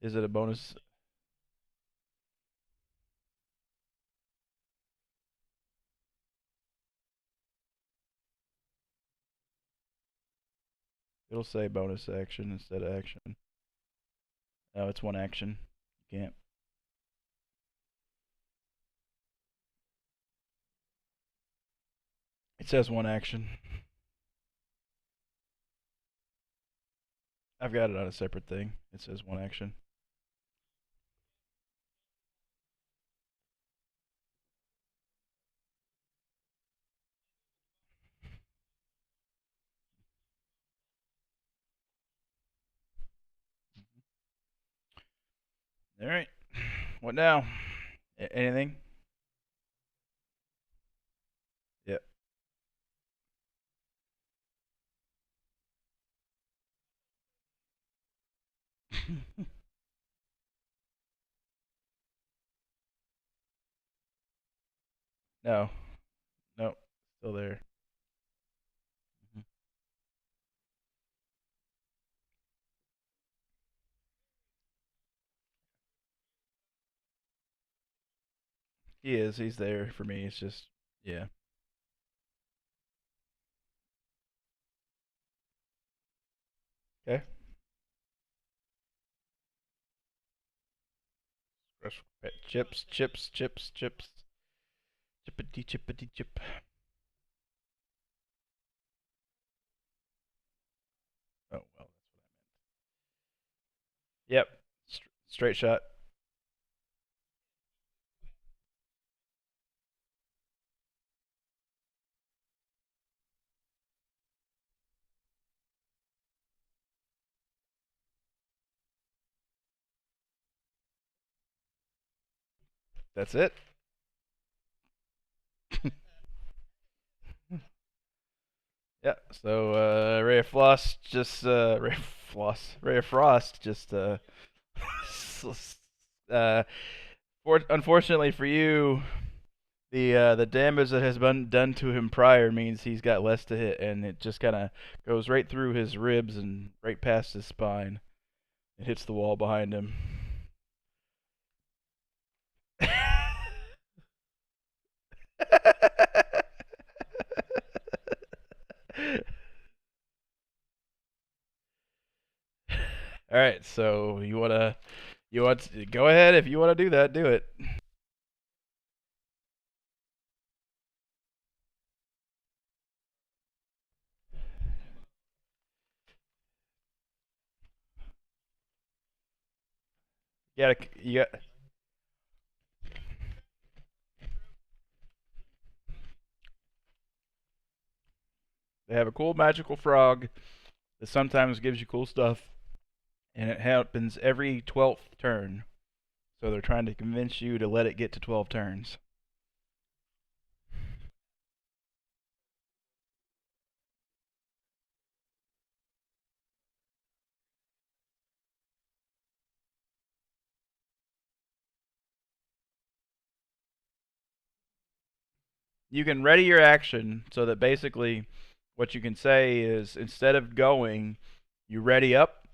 Is it a bonus? It'll say bonus action instead of action. No, it's one action. You can't. It says one action. I've got it on a separate thing. It says one action. All right. What now? Anything? Yep. No. Nope. Still there. Mhm. He is. He's there for me. It's just, yeah. Okay. Chips, chips, chips, chips. Chippity, chippity, chip. Oh, well. Yep. Straight shot. That's it. Yeah. So Ray of Floss just Ray of Floss Ray of Frost just uh unfortunately for you, the damage that has been done to him prior means he's got less to hit, and it just kind of goes right through his ribs and right past his spine. It hits the wall behind him. All right, so you want to, go ahead if you want to do that, do it. You got they have a cool magical frog that sometimes gives you cool stuff, and it happens every 12th turn. So they're trying to convince you to let it get to 12 turns. You can ready your action so that basically what you can say is instead of going, you ready up,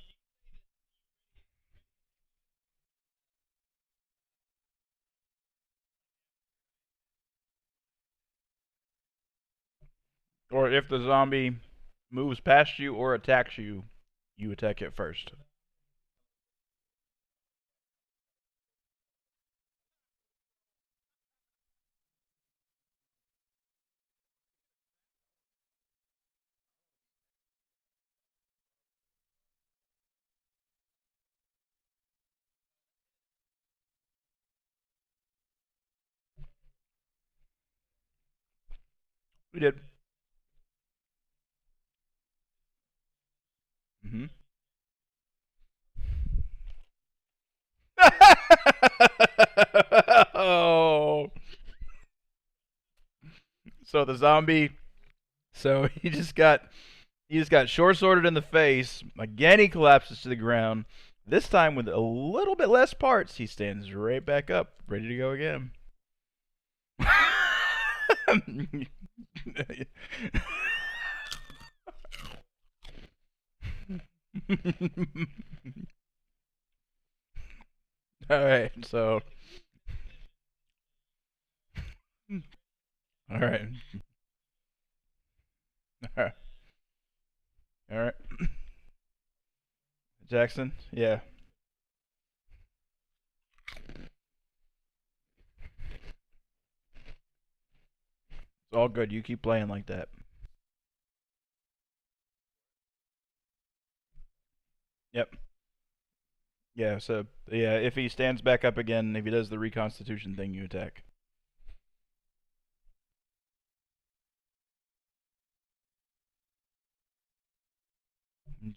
or if the zombie moves past you or attacks you, you attack it first. We did. Mm-hmm. Oh. So the zombie. So he just got short sworded in the face. Again, he collapses to the ground. This time with a little bit less parts, he stands right back up, ready to go again. All right, so all right, all right, all right. Jackson, yeah, it's all good. You keep playing like that. Yep. Yeah. So yeah, if he stands back up again, if he does the reconstitution thing, you attack.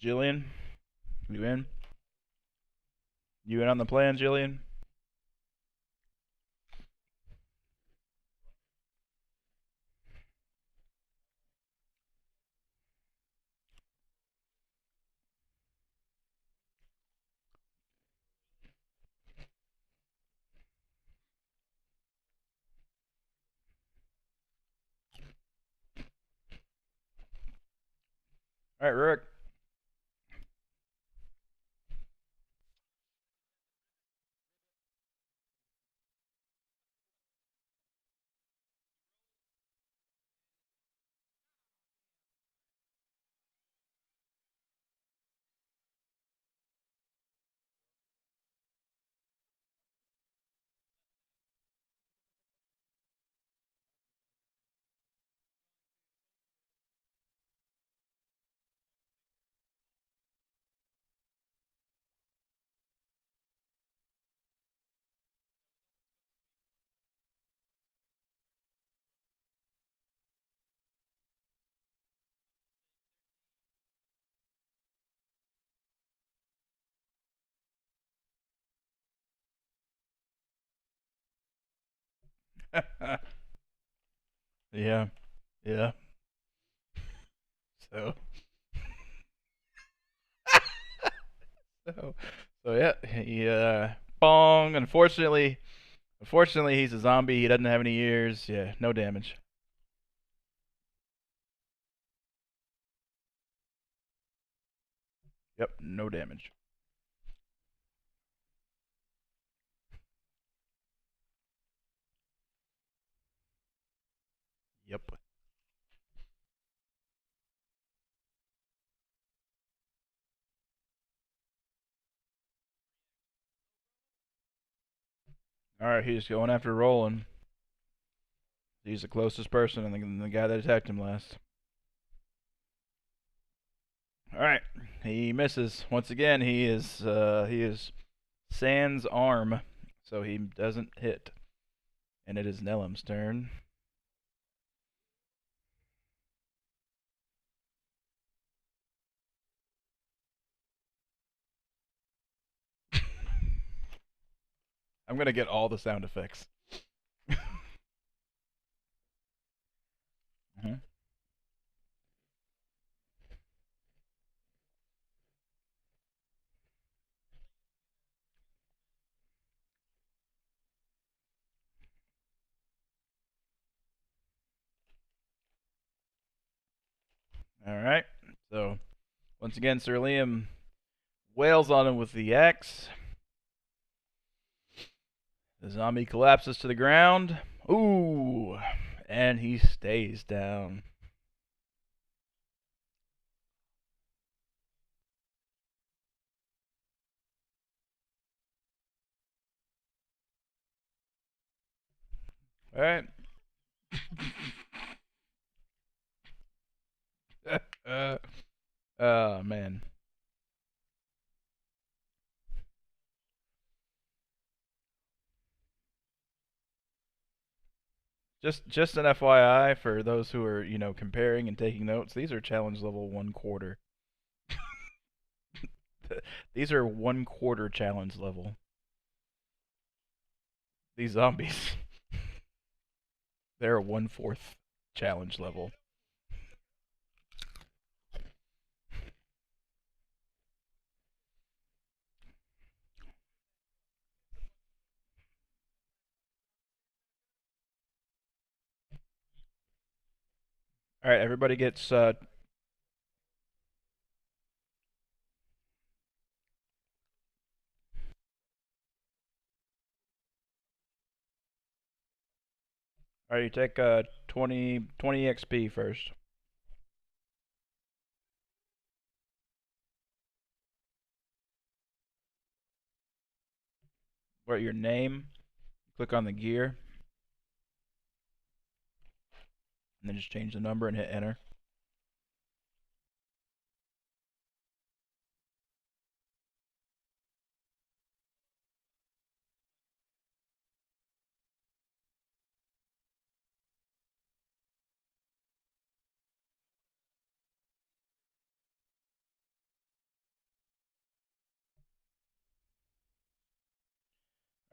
Jillian, you in? You in on the plan, Jillian? All right, Rick. Yeah, yeah. So, so, so yeah. He bong. Unfortunately, he's a zombie. He doesn't have any ears. Yeah, no damage. Yep, no damage. Yep. All right, he's going after Roland. He's the closest person and the guy that attacked him last. All right, he misses once again. He is sans arm, so he doesn't hit. And it is Nelum's turn. I'm gonna get all the sound effects. Mhm. All right. So once again, Sir Liam wails on him with the axe. The zombie collapses to the ground. Ooh, and he stays down. All right. Oh man. Just an FYI for those who are comparing and taking notes. These are challenge level 1/4. These are 1/4 challenge level. These zombies, they're a 1/4 challenge level. All right, everybody gets. All right, you take 20 XP first. Write your name. Click on the gear, and then just change the number and hit enter.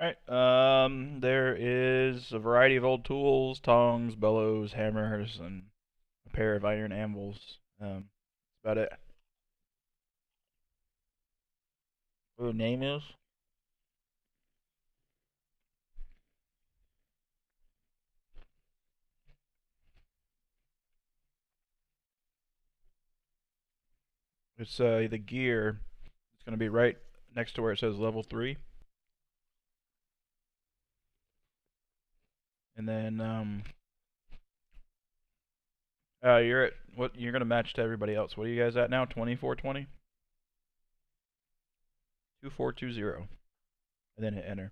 Alright, there is a variety of old tools, tongs, bellows, hammers, and a pair of iron anvils. That's about it. What the name is? It's the gear. It's gonna be right next to where it says level 3. And then you're at what you're gonna match to everybody else. What are you guys at now? 2420? 2420. And then hit enter.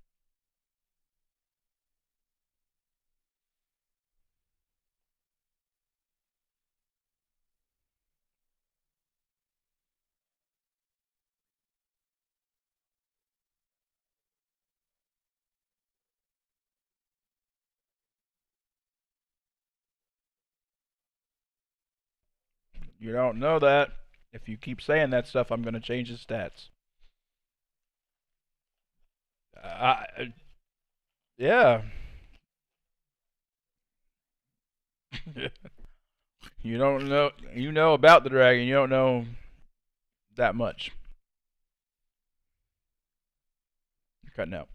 You don't know that. If you keep saying that stuff, I'm gonna change his stats. Yeah. You don't know. You know about the dragon. You don't know that much. You're cutting out.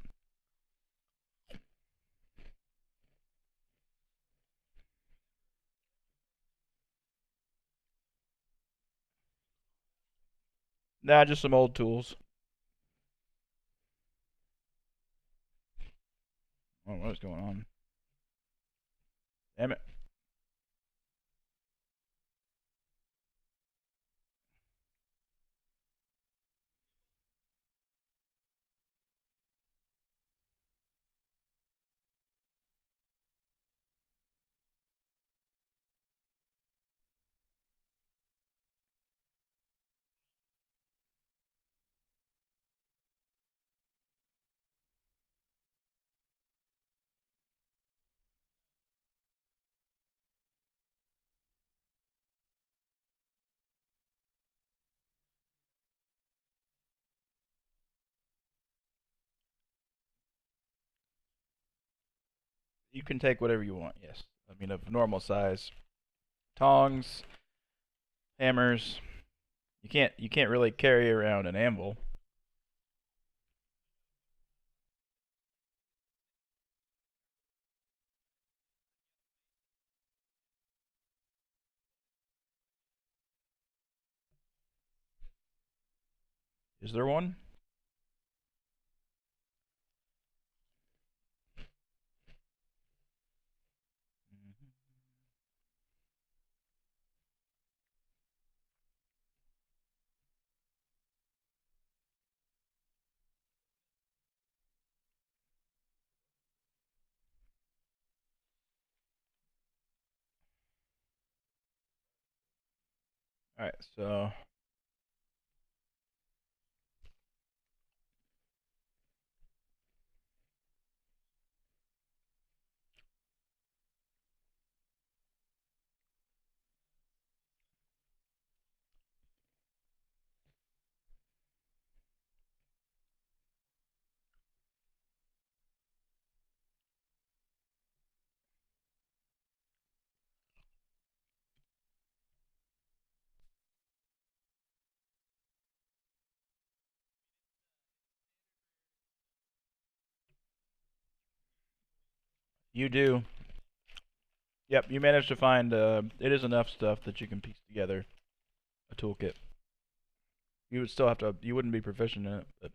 Nah, just some old tools. Oh, what is going on? Damn it. You can take whatever you want. Yes. I mean, of normal size. Tongs, hammers. You can't really carry around an anvil. Is there one? All right. So You do. Yep, you managed to find. It is enough stuff that you can piece together a toolkit. You would still have to. You wouldn't be proficient in it, but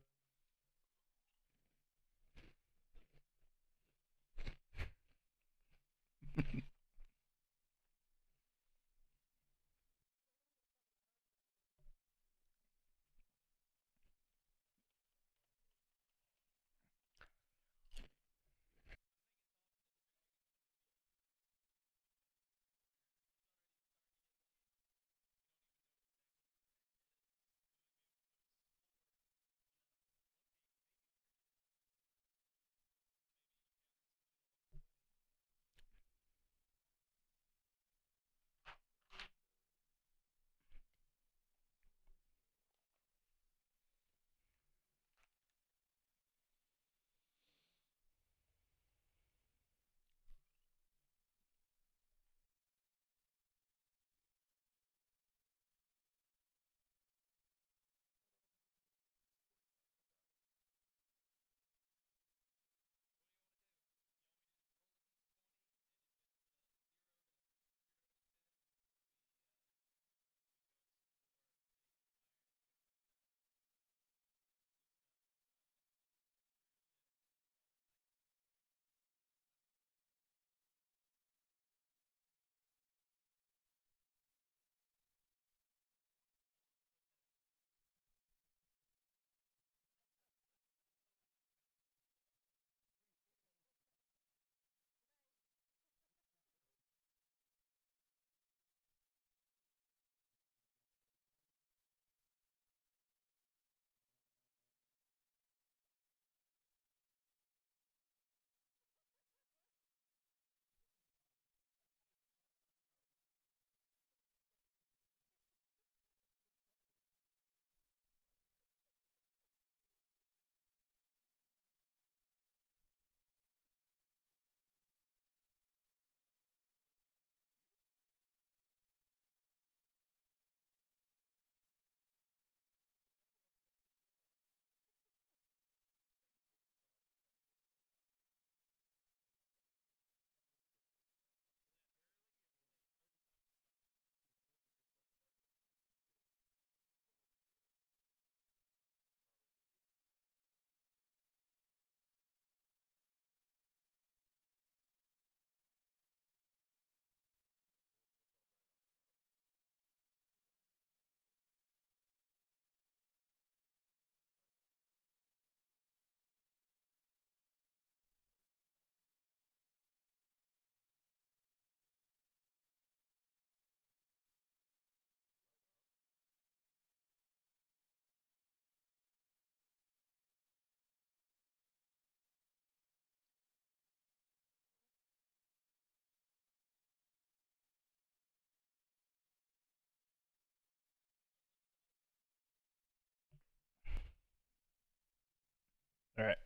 all right.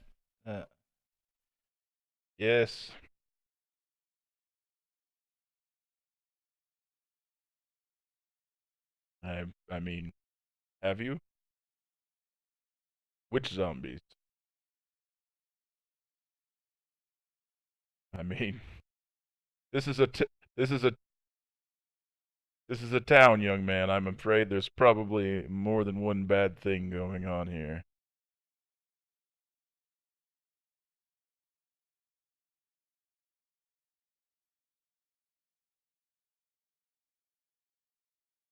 Uh, Yes. I mean, have you? Which zombies? I mean, this is a t- this is a this is a town, young man. I'm afraid there's probably more than one bad thing going on here.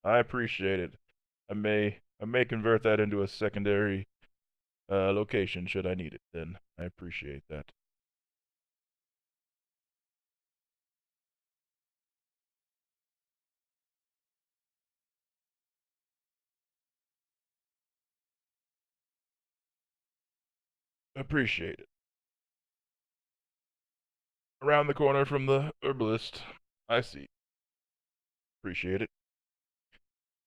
I appreciate it. I may convert that into a secondary location should I need it. Then I appreciate that. Appreciate it. Around the corner from the herbalist. I see. Appreciate it.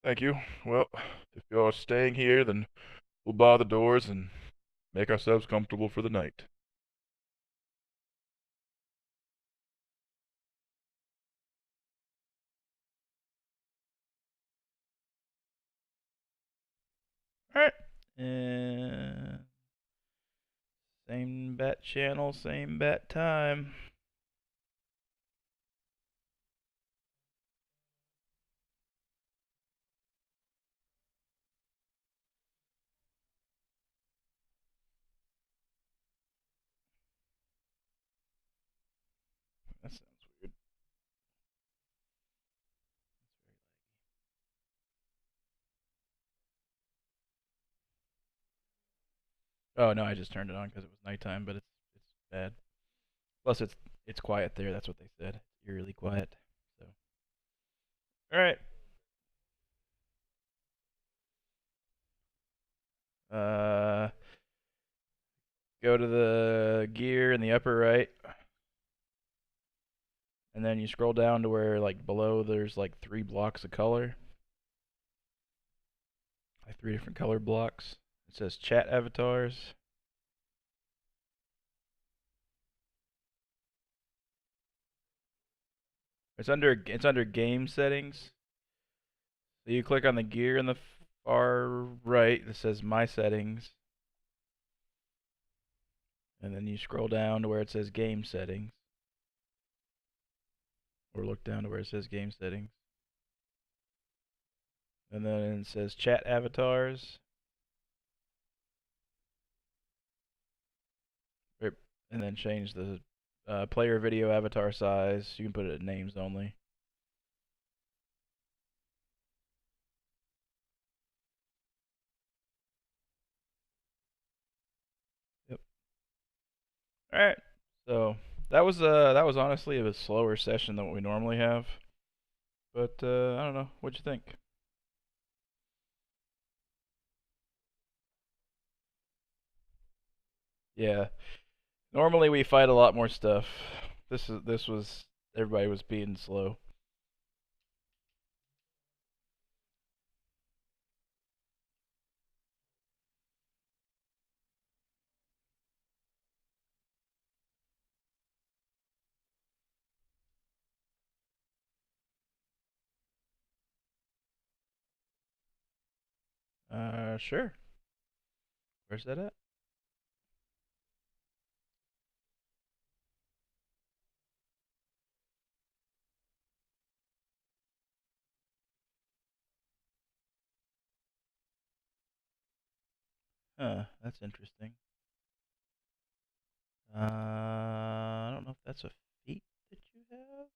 Thank you. Well, if you're staying here, then we'll bar the doors and make ourselves comfortable for the night. all right. And same bat channel, same bat time. That sounds weird. Oh no, I just turned it on because it was nighttime, but it's bad. Plus, it's quiet there. That's what they said. It's eerily quiet. So, all right. Uh, go to the gear in the upper right, and then you scroll down to where like below there's like 3 blocks of color, like 3 different color blocks. It says chat avatars. It's under game settings. So you click on the gear in the far right that says my settings, and then you scroll down to where it says game settings, or look down to where it says game settings, and then it says chat avatars, and then change the player video avatar size. You can put it at names only. Yep. All right. So that was honestly a slower session than what we normally have, but I don't know. What'd you think? Yeah. Normally we fight a lot more stuff. This was everybody was being slow. Sure. Where's that at? That's interesting. I don't know if that's a feat that you have.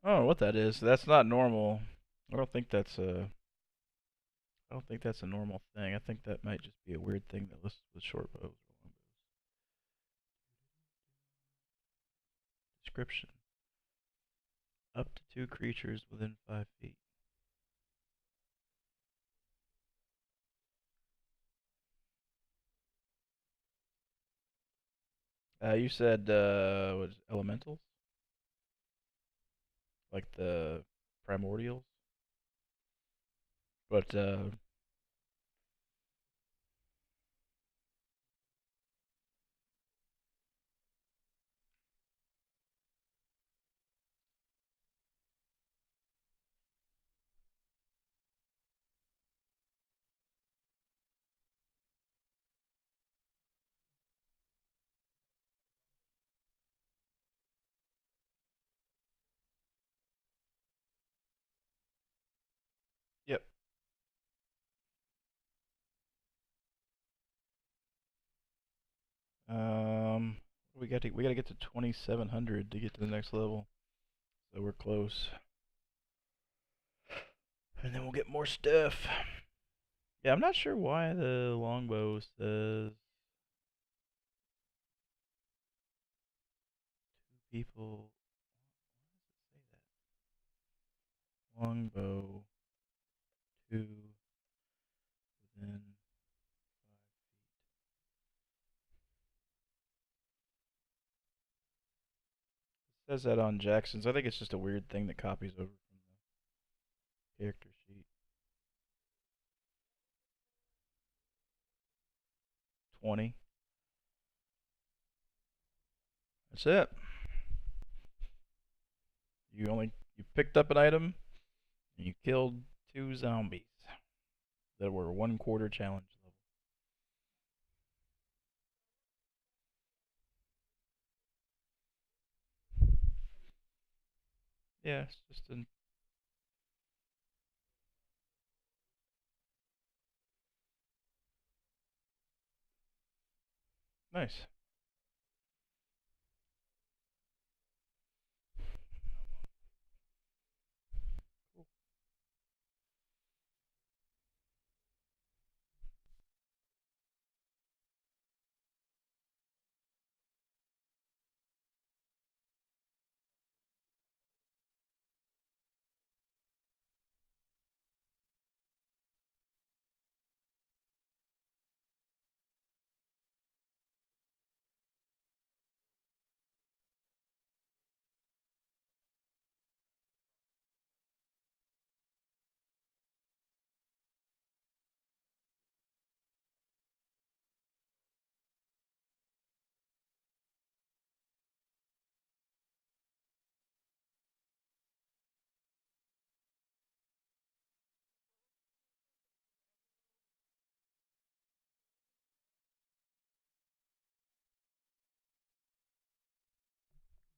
Oh, what that is? That's not normal. I don't think that's a. I don't think that's a normal thing. I think that might just be a weird thing that lists with short bows or long bows. Description: up to 2 creatures within 5 feet. You said what is it, elementals, like the primordials, but yep. We gotta get to 2700 to get to the next level, so we're close, and then we'll get more stuff. Yeah, I'm not sure why the longbow says 2 people. Why does it say that? Longbow 2 within 5 feet. It says that on Jackson's. I think it's just a weird thing that copies over from the character sheet. 20. That's it. You picked up an item and you killed 2 zombies that were 1/4 challenge level. Yeah, it's just a nice.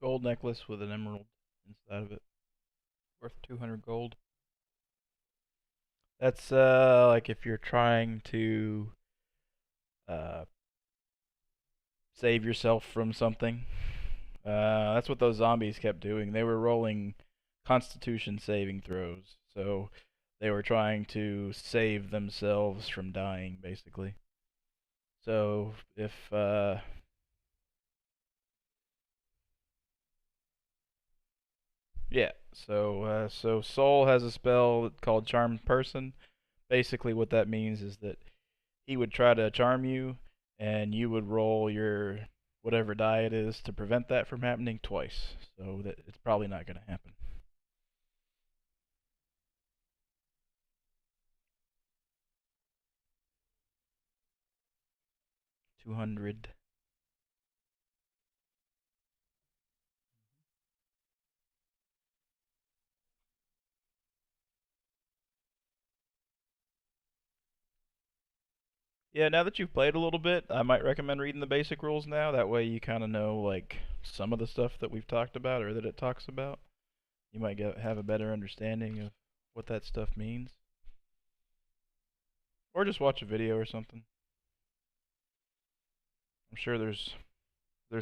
Gold necklace with an emerald inside of it, worth 200 gold. That's like if you're trying to uh save yourself from something. That's what those zombies kept doing. They were rolling Constitution saving throws, so they were trying to save themselves from dying, basically. So if yeah, so Soul has a spell called Charmed Person. Basically, what that means is that he would try to charm you, and you would roll your whatever die it is to prevent that from happening twice. So that it's probably not going to happen. 200. Yeah, now that you've played a little bit, I might recommend reading the basic rules now. That way you kind of know like some of the stuff that we've talked about or that it talks about. You might have a better understanding of what that stuff means. Or just watch a video or something. I'm sure there's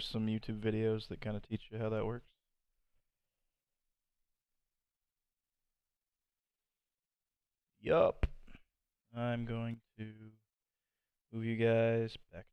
some YouTube videos that kind of teach you how that works. Yup. I'm going to move you guys back